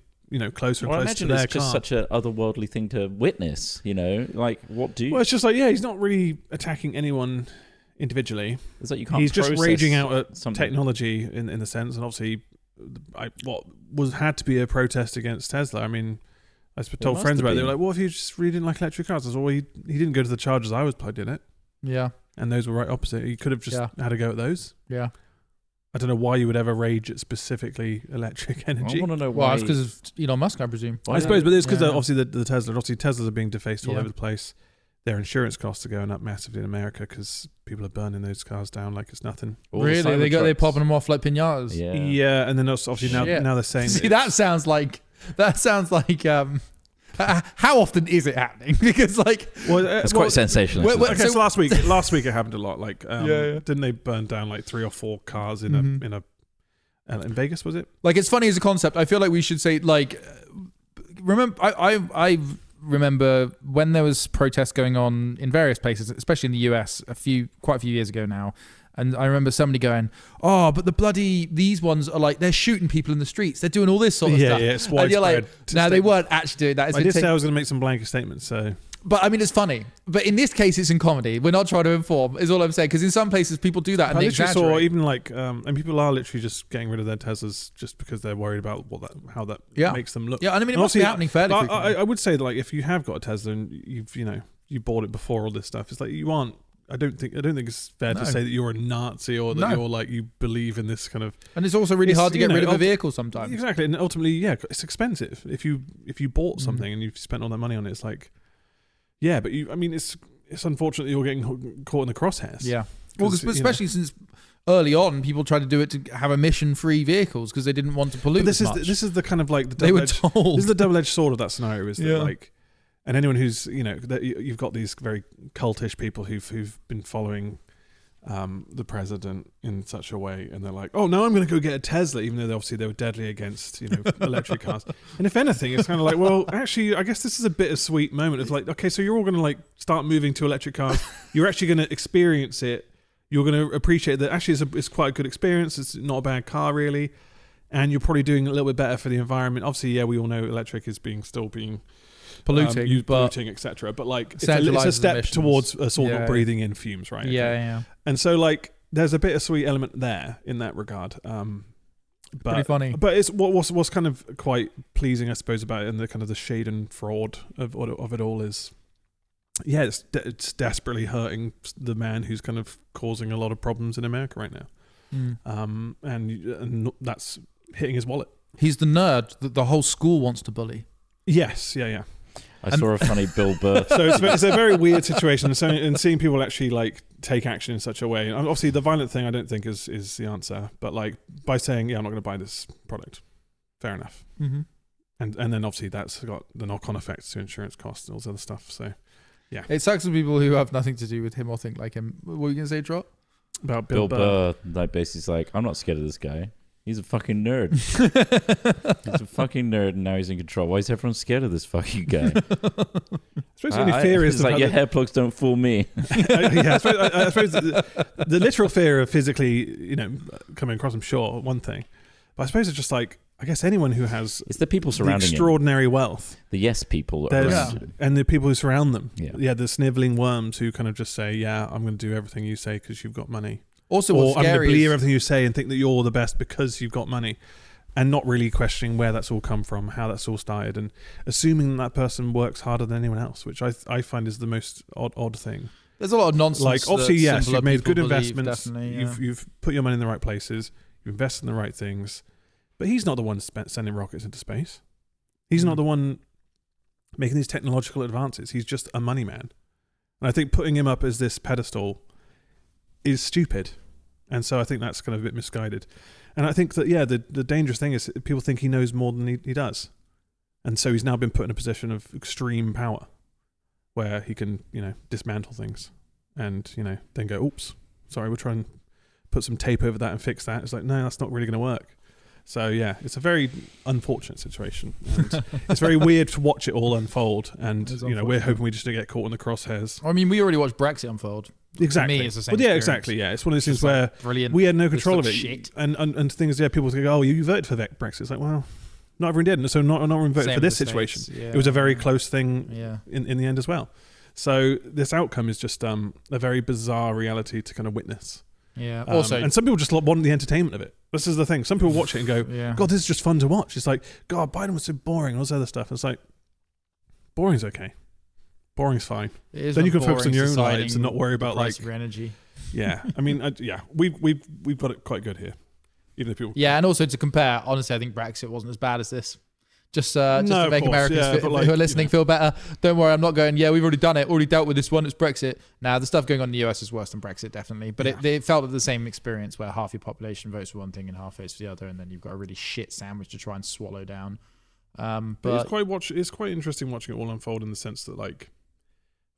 B: closer and
A: Well, I
B: closer to
A: imagine
B: their
A: it's just
B: car.
A: such an otherworldly thing to witness. Like what do you?
B: Well, it's just like he's not really attacking anyone individually.
A: It's like you can't.
B: He's just
A: process
B: raging out at
A: something.
B: technology in the sense, and obviously, had to be a protest against Tesla. I mean, I told
A: must
B: friends
A: have
B: about it. They
A: been.
B: were like, "Well, if you just really didn't like electric cars," I was, "Well, he didn't go to the chargers I was plugged in at."
C: Yeah.
B: And those were right opposite. You could have just had a go at those.
C: Yeah.
B: I don't know why you would ever rage at specifically electric energy.
A: I want to know why.
C: Well, it's because of Elon Musk, I presume.
B: I suppose, but it's because obviously the Tesla. Obviously, Teslas are being defaced all over the place. Their insurance costs are going up massively in America because people are burning those cars down like it's nothing.
C: Really, they're popping them off like pinatas.
B: Yeah, and then obviously now they're saying.
C: See, that sounds like. How often is it happening? Because
A: it's quite sensational.
B: So last week it happened a lot. Didn't they burn down like 3 or 4 cars in Vegas? Was it?
C: It's funny as a concept. I feel like we should say remember I remember when there was protests going on in various places, especially in the US, quite a few years ago now. And I remember somebody going, "Oh, but these ones are they're shooting people in the streets. They're doing all this sort of stuff."
B: Yeah, it's widespread. And you're like,
C: no, they weren't actually doing that.
B: I did say I was going to make some blanket statements, so.
C: But I mean, it's funny. But in this case, it's in comedy. We're not trying to inform, is all I'm saying. Because in some places, people do that and they exaggerate.
B: Saw even and people are literally just getting rid of their Teslas just because they're worried about how that makes them look.
C: Yeah, and I mean, it must be happening fairly frequently.
B: I would say that if you have got a Tesla and you bought it before all this stuff, it's you aren't. I don't think it's fair to say that you're a Nazi or that you're you believe in this kind of.
C: And it's also really hard to get rid of a vehicle sometimes.
B: Exactly, and ultimately, it's expensive. If you bought something and you've spent all that money on it, it's but it's unfortunate that you're getting caught in the crosshairs. Yeah,
C: well, especially since early on, people tried to do it to have emission-free vehicles because they didn't want to pollute.
B: But this is the kind of the
C: they were told.
B: This is the double-edged sword of that scenario. Is that and anyone who's that you've got these very cultish people who've been following the president in such a way, and they're like, "Oh, now I'm going to go get a Tesla," even though they were deadly against electric cars. And if anything, it's kind of well, actually, I guess this is a bittersweet moment. It's okay, so you're all going to start moving to electric cars. You're actually going to experience it. You're going to appreciate that. Actually, it's quite a good experience. It's not a bad car, really, and you're probably doing a little bit better for the environment. Obviously, we all know electric is still being polluting, etc. But it's a step emissions towards us all not breathing in fumes, right?
C: Yeah.
B: And so there's a bittersweet element there in that regard. But
C: pretty funny.
B: But it's what's kind of quite pleasing, I suppose, about it, and the kind of the shade and fraud of it all is, it's desperately hurting the man who's kind of causing a lot of problems in America right now. And that's hitting his wallet.
C: He's the nerd that the whole school wants to bully.
B: Yes, yeah.
A: I saw a funny Bill Burr.
B: So it's a very weird situation, and seeing people actually take action in such a way. And obviously, the violent thing I don't think is the answer. But by saying, I'm not going to buy this product, fair enough.
C: Mm-hmm.
B: And then obviously that's got the knock-on effects to insurance costs and all this other stuff. So yeah,
C: it sucks for people who have nothing to do with him or think like him. What were you going to say, Trott?
B: About
A: Bill Burr, basically I'm not scared of this guy. He's a fucking nerd. He's a fucking nerd, and now he's in control. Why is everyone scared of this fucking guy?
B: I suppose the only fear is
A: your hair plugs don't fool me.
B: I suppose the literal fear of physically, coming across him, sure, one thing. But I suppose it's just I guess anyone who has
A: it's the people surrounding
B: extraordinary wealth,
A: the yes people,
B: and the people who surround them. Yeah, the sniveling worms who kind of just say, I'm going to do everything you say because you've got money.
C: Also, what's
B: I'm going to
C: scary
B: believe everything you say and think that you're the best because you've got money, and not really questioning where that's all come from, how that's all started, and assuming that person works harder than anyone else, which I find is the most odd thing.
C: There's a lot of nonsense.
B: Obviously, yes, you've made good investments.
C: Yeah.
B: You've put your money in the right places. You've invested in the right things. But he's not the one sending rockets into space. He's not the one making these technological advances. He's just a money man. And I think putting him up as this pedestal is stupid. And so I think that's kind of a bit misguided. And I think that, the dangerous thing is people think he knows more than he does. And so he's now been put in a position of extreme power where he can, dismantle things and, then go, oops, sorry, we'll try and put some tape over that and fix that. It's no, that's not really going to work. So, it's a very unfortunate situation. And it's very weird to watch it all unfold. And, we're hoping we just don't get caught in the crosshairs.
C: I mean, we already watched Brexit unfold.
B: Exactly.
C: For me, it's the same
B: exactly. Yeah, it's one of those things where
C: brilliant.
B: We had no control of it.
C: Shit.
B: And things, people go, oh, you voted for Brexit. It's well, not everyone did. So not everyone voted for this situation. It was a very close thing in the end as well. So this outcome is just a very bizarre reality to kind of witness.
C: Yeah.
B: And some people just want the entertainment of it. This is the thing. Some people watch it and go, God, this is just fun to watch. It's God, Biden was so boring and all this other stuff. It's boring's okay. Boring's fine.
C: It is
B: Then you can
C: boring
B: focus on your own
C: deciding
B: lives and not worry about
C: the price
B: like
C: of your energy.
B: Yeah, I mean, we've got it quite good here, even if people.
C: Yeah, and also to compare, honestly, I think Brexit wasn't as bad as this. Just to make
B: course,
C: Americans who are listening feel better. Don't worry, I'm not going, yeah, we've already done it, already dealt with this one, it's Brexit. Now, the stuff going on in the US is worse than Brexit, definitely. But it felt like the same experience where half your population votes for one thing and half votes for the other, and then you've got a really shit sandwich to try and swallow down. But
B: it's quite interesting watching it all unfold in the sense that, like,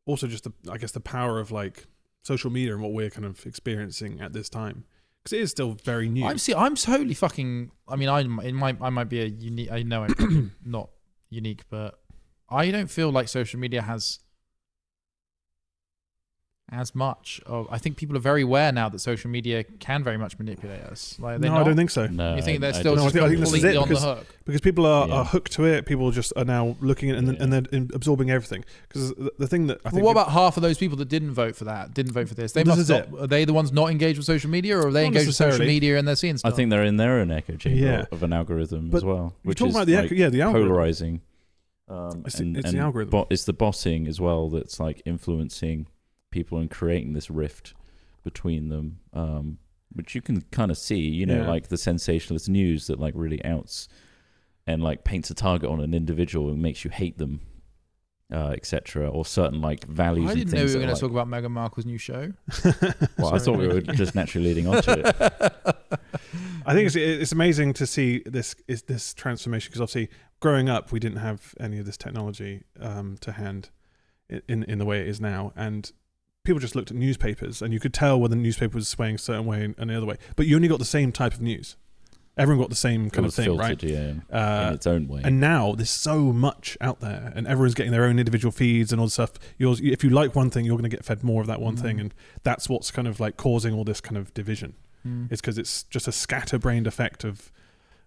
B: also just the power of like social media and what we're kind of experiencing at this time, because it is still very new.
C: I'm totally fucking. I mean, I might be a unique. I know I'm probably not unique, but I don't feel like social media has as much of. I think people are very aware now that social media can very much manipulate us. Like,
B: no, I don't think so.
C: No, you think they're still
B: just
C: completely on the hook?
B: Because people are hooked to it. People just are now looking at it and they're absorbing everything. Because the thing that I think.
C: What about half of those people that didn't vote for that? Didn't vote for this? They must not. Are they the ones not engaged with social media, or are they engaged with social media and they're seeing stuff?
A: I think they're in their own echo chamber of an algorithm as well, which is
B: about the algorithm.
A: Polarizing.
B: It's the algorithm.
A: It's the bossing as well that's like influencing people and creating this rift between them, which you can kind of see, like the sensationalist news that like really outs and like paints a target on an individual and makes you hate them, etc., or certain like values.
C: I didn't
A: and
C: know
A: things
C: we were going
A: to
C: talk about Meghan Markle's new show.
A: Well, I thought we were just naturally leading on to it.
B: I think it's amazing to see this transformation, because obviously growing up we didn't have any of this technology to hand in the way it is now, and people just looked at newspapers and you could tell when the newspaper was swaying a certain way and the other way, but you only got the same type of news. Everyone got the same kind of thing,
A: filtered,
B: right?
A: Yeah, in its own way.
B: And now there's so much out there, and everyone's getting their own individual feeds and all this stuff. If you like one thing, you're going to get fed more of that one thing, and that's what's kind of like causing all this kind of division. It's because it's just a scatterbrained effect of,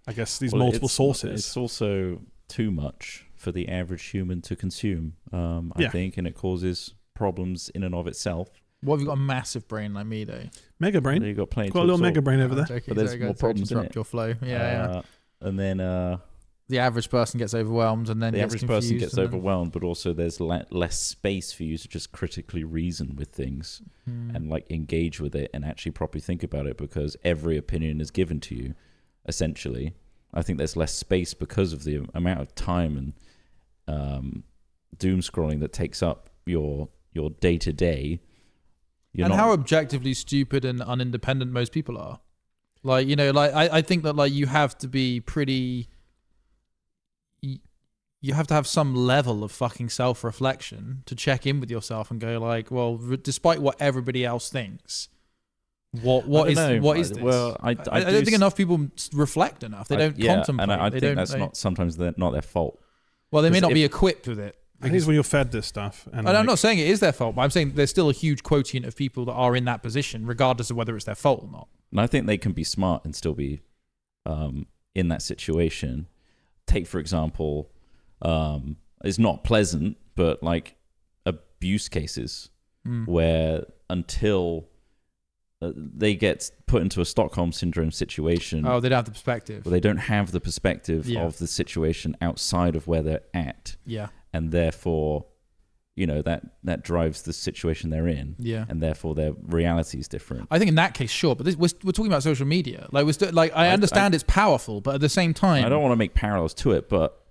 B: I guess, these multiple sources.
A: It's also too much for the average human to consume, I think, and it causes problems in and of itself.
C: What have you got a massive brain like me though?
B: Mega brain.
A: You got plenty.
B: Got a little mega brain over there.
C: Joking,
A: but there's more problems in it.
C: Your flow. Yeah.
A: And then
C: the average person gets overwhelmed, and then
A: the average person gets overwhelmed, but also there's less space for you to just critically reason with things and like engage with it and actually properly think about it, because every opinion is given to you. Essentially, I think there's less space because of the amount of time and doom scrolling that takes up your day to day.
C: And how objectively stupid and unindependent most people are. Like, I think that like you have to be pretty. You have to have some level of fucking self-reflection to check in with yourself and go like, well, despite what everybody else thinks, what is this?
A: Well, I
C: don't think enough people reflect enough. They don't contemplate.
A: And I think that's not sometimes not their fault.
C: Well, they may not be equipped with it.
B: I think it's when you're fed this stuff.
C: And I'm not saying it is their fault, but I'm saying there's still a huge quotient of people that are in that position, regardless of whether it's their fault or not.
A: And I think they can be smart and still be in that situation. Take, for example, it's not pleasant, but like abuse cases where until they get put into a Stockholm syndrome situation.
C: Oh, they don't have the perspective.
A: They don't have the perspective of the situation outside of where they're at.
C: Yeah.
A: And therefore, that drives the situation they're in.
C: Yeah.
A: And therefore, their reality is different.
C: I think in that case, sure. But we're talking about social media. Like, I understand it's powerful, but at the same time,
A: I don't want to make parallels to it, but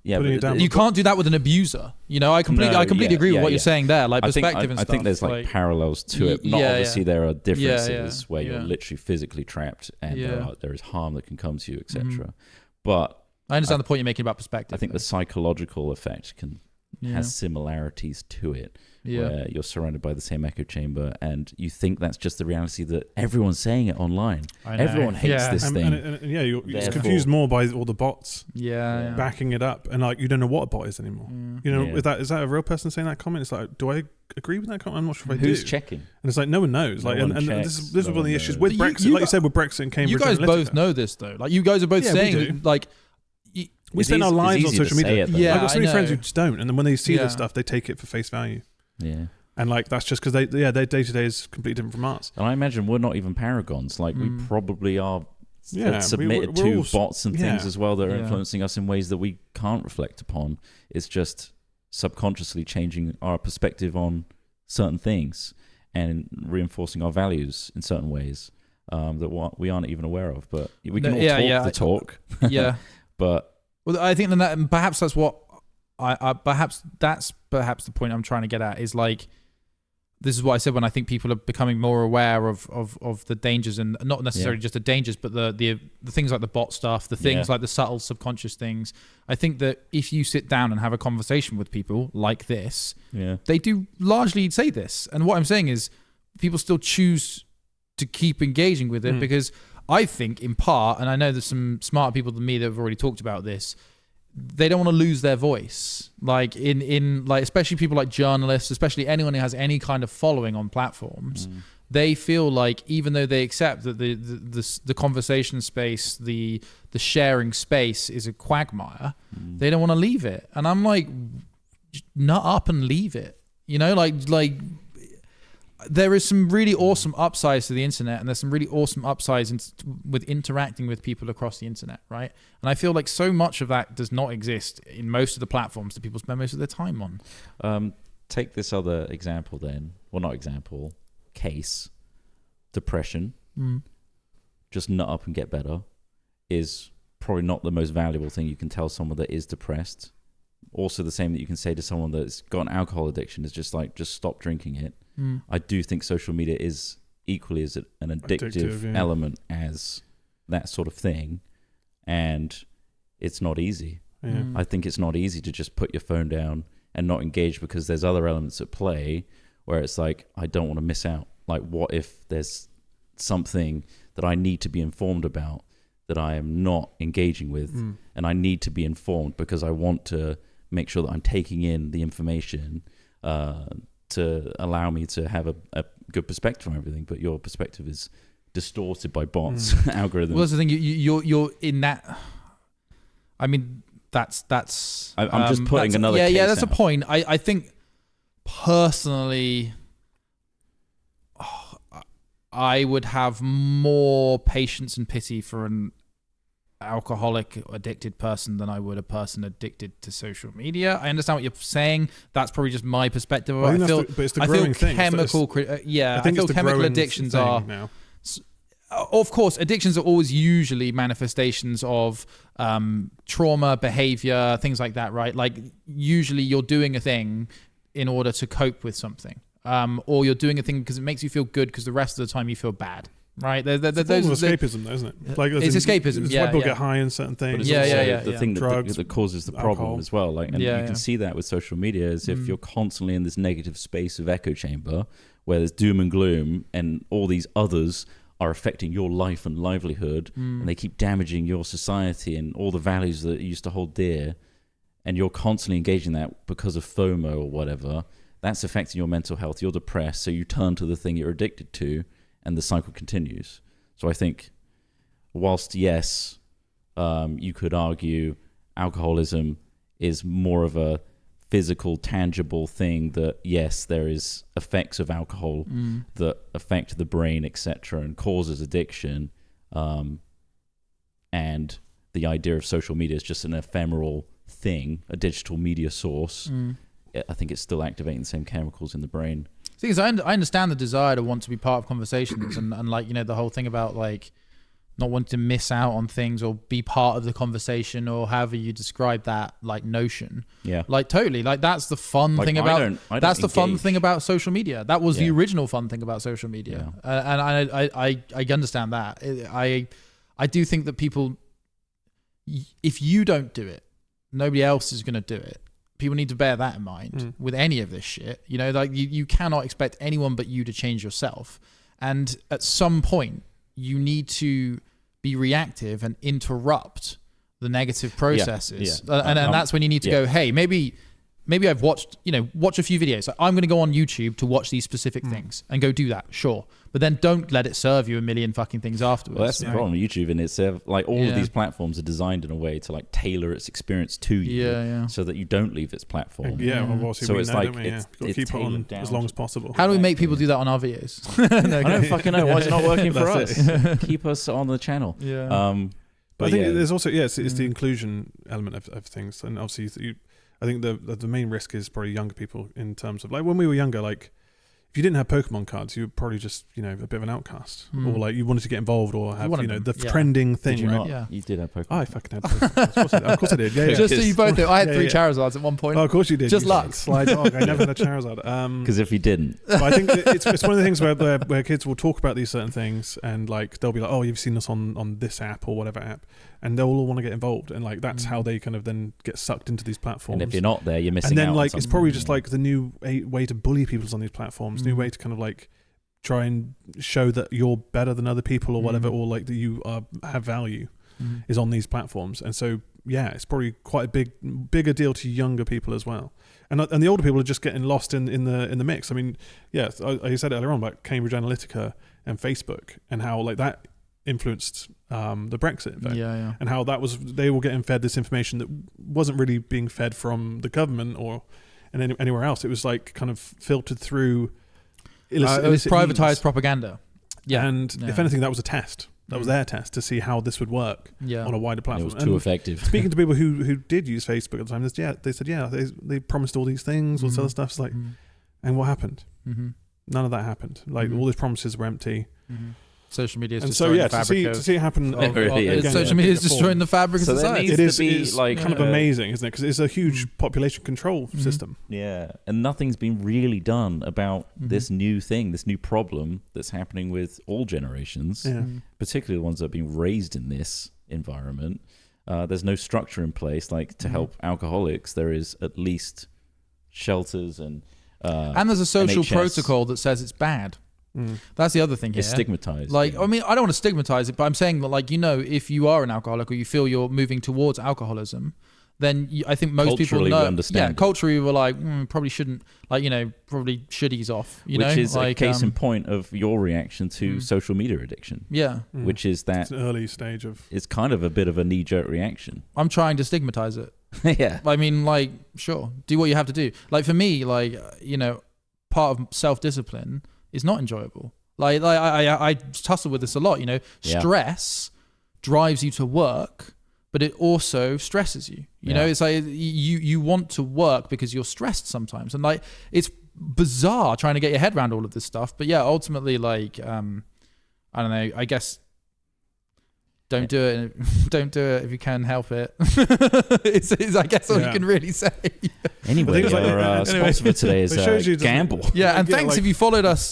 A: yeah,
C: you can't do that with an abuser. I completely agree with what you're saying there. Like perspective and stuff.
A: I think there's like parallels to it. Not obviously there are differences where you're literally physically trapped and there is harm that can come to you, etc. But
C: I understand the point you're making about perspective.
A: I think the psychological effect has similarities to it, where you're surrounded by the same echo chamber and you think that's just the reality that everyone's saying it online. Everyone hates this thing.
B: You're confused more by all the bots backing it up, and like you don't know what a bot is anymore. Is that a real person saying that comment? It's like, do I agree with that comment? I'm not sure if I do.
A: Who's checking?
B: And it's like no one knows. Like, and this is one of the issues with Brexit. Like you said, with Brexit and Cambridge
C: Analytica. You guys
B: Analytica.
C: both know this though. Like you guys are both saying like.
B: We spend our lives on social media. I've got so many friends who just don't, and then when they see this stuff, they take it for face value.
C: Yeah,
B: and like that's just because their day to day is completely different from ours.
A: And I imagine we're not even paragons. Like we probably are submitted to bots and things as well that are influencing us in ways that we can't reflect upon. It's just subconsciously changing our perspective on certain things and reinforcing our values in certain ways that we aren't even aware of. But we can all talk the talk.
C: Yeah.
A: But
C: well, I think that perhaps that's what perhaps the point I'm trying to get at is like, this is what I said when I think people are becoming more aware of the dangers, and not necessarily just the dangers, but the things like the bot stuff, the things like the subtle subconscious things. I think that if you sit down and have a conversation with people like this, they do largely say this. And what I'm saying is people still choose to keep engaging with it because I think in part, and I know there's some smarter people than me that have already talked about this, they don't want to lose their voice. Like in like, especially people like journalists, especially anyone who has any kind of following on platforms, they feel like even though they accept that the conversation space, the sharing space is a quagmire, they don't want to leave it. And I'm like, nut up and leave it. You know, like there is some really awesome upsides to the internet, and there's some really awesome upsides with interacting with people across the internet, right? And I feel like so much of that does not exist in most of the platforms that people spend most of their time on.
A: Take this other example then. Well, not example, case. Depression. Just nut up and get better is probably not the most valuable thing you can tell someone that is depressed. Also the same that you can say to someone that's got an alcohol addiction is just like, just stop drinking it. I do think social media is equally as an addictive element as that sort of thing, and it's not easy. I think it's not easy to just put your phone down and not engage because there's other elements at play where it's like, I don't want to miss out. Like, what if there's something that I need to be informed about that I am not engaging with, and I need to be informed because I want to make sure that I'm taking in the information to allow me to have a good perspective on everything, but your perspective is distorted by bots, algorithms.
C: Well, that's the thing. You're in that. I mean, that's.
A: I'm just putting another.
C: Yeah,
A: case
C: that's
A: out.
C: a point. I think personally, I would have more patience and pity for an alcoholic addicted person than I would a person addicted to social media. I understand what you're saying. That's probably just my perspective.
B: Well, I feel
C: chemical. I feel chemical addictions are. Now. Of course, addictions are always usually manifestations of trauma, behavior, things like that, right? Like usually you're doing a thing in order to cope with something, or you're doing a thing because it makes you feel good because the rest of the time you feel bad. Right,
B: it's a form of escapism, though, isn't it? Like,
C: it's escapism.
B: It's why people get high in certain things.
A: But it's also the thing that causes the problem
B: alcohol
A: as well. Like, and you can see that with social media, is if you're constantly in this negative space of echo chamber where there's doom and gloom, and all these others are affecting your life and livelihood, and they keep damaging your society and all the values that you used to hold dear, and you're constantly engaging that because of FOMO or whatever. That's affecting your mental health. You're depressed, so you turn to the thing you're addicted to. And the cycle continues. So I think, whilst yes, you could argue alcoholism is more of a physical, tangible thing that, yes, there is effects of alcohol that affect the brain, etc., and causes addiction. And the idea of social media is just an ephemeral thing, a digital media source. I think it's still activating the same chemicals in the brain.
C: Because I understand the desire to want to be part of conversations and like, you know, the whole thing about like not wanting to miss out on things or be part of the conversation or however you describe that like notion. Yeah. Like totally. Like that's the fun thing about that's the fun thing about social media. That was the original fun thing about social media. And I understand that. I do think that people, if you don't do it, nobody else is going to do it. People need to bear that in mind with any of this shit. You know, like you cannot expect anyone but you to change yourself. And at some point, you need to be reactive and interrupt the negative processes. And that's when you need to go, hey, maybe I've watched a few videos. Like, I'm going to go on YouTube to watch these specific things and go do that. Sure. But then don't let it serve you a million fucking things afterwards.
A: Well, that's the problem with YouTube, and it's like all of these platforms are designed in a way to like tailor its experience to you, so that you don't leave its platform.
B: So it's like it's keep it on as long as possible.
C: How do we make people do that on our videos?
A: I don't fucking know. Why is it not working for us? Keep us on the channel.
B: But I think there's also it's the inclusion element of things, and obviously I think the main risk is probably younger people in terms of like when we were younger, like if you didn't have Pokemon cards, you were probably just, a bit of an outcast, or like you wanted to get involved or have, the trending thing.
A: Did you
B: right?
A: not?
B: Yeah.
A: You did have Pokemon.
B: I fucking had Pokemon. Of course I did. Yeah,
C: Just so you both know, I had 3
B: yeah.
C: Charizards at one point.
B: Oh, of course you did.
C: Just
B: you
C: luck.
B: Sly dog. I never had a Charizard.
A: Because if you didn't,
B: But I think it's one of the things where kids will talk about these certain things and like they'll be like, oh, you've seen us on this app or whatever app, and they'll all want to get involved, and like that's how they kind of then get sucked into these platforms.
A: and if you're not there, you're missing out.
B: And then
A: on
B: like
A: something.
B: it's probably just like the new way to bully people on these platforms, new way to kind of like try and show that you're better than other people or whatever, or like that you have value is on these platforms. And so yeah, it's probably quite a bigger deal to younger people as well. And the older people are just getting lost in the mix. I mean, yeah, I said earlier on about Cambridge Analytica and Facebook and how like that influenced the Brexit vote, and how they were getting fed this information that wasn't really being fed from the government or anywhere else. It was like kind of filtered through.
C: It was privatized
B: means.
C: propaganda. Yeah,
B: and if anything, that was a test. That was their test to see how this would work on a wider platform.
A: It was too effective.
B: Speaking to people who did use Facebook at the time, they said they promised all these things, all this other stuff. It's like, and what happened? None of that happened. Like all these promises were empty.
C: Social media is
B: and
C: destroying
B: so
C: the fabric
B: to see it happen.
C: Social media is destroying the fabric of society.
A: It is
B: it's like kind of amazing, isn't it? Because it's a huge population control system.
A: Yeah, and nothing's been really done about this new thing, this new problem that's happening with all generations, particularly the ones that have been raised in this environment. There's no structure in place, like to help alcoholics. There is at least shelters and
C: there's a social
A: NHS.
C: protocol that says it's bad. That's the other thing here.
A: It's stigmatized.
C: Like, I mean, I don't want to stigmatize it, but I'm saying that, like, if you are an alcoholic or you feel you're moving towards alcoholism, then I think most people know.
A: Understand
C: culturally, we're like, probably shouldn't, probably should ease off.
A: Which is a case in point of your reaction to social media addiction.
C: Yeah.
A: Which is that
B: it's an early stage of.
A: It's kind of a bit of a knee-jerk reaction.
C: I'm trying to stigmatize it.
A: Yeah.
C: I mean, sure, do what you have to do. Like, for me, part of self-discipline is not enjoyable. I tussle with this a lot. Stress drives you to work, but it also stresses you. You know, it's like you want to work because you're stressed sometimes, and it's bizarre trying to get your head around all of this stuff. But yeah, ultimately, I don't know. I guess don't do it. Don't do it if you can help it. it's I guess all you can really say.
A: Anyway, our sponsor for today is Gamble.
C: Yeah, and thanks if you followed us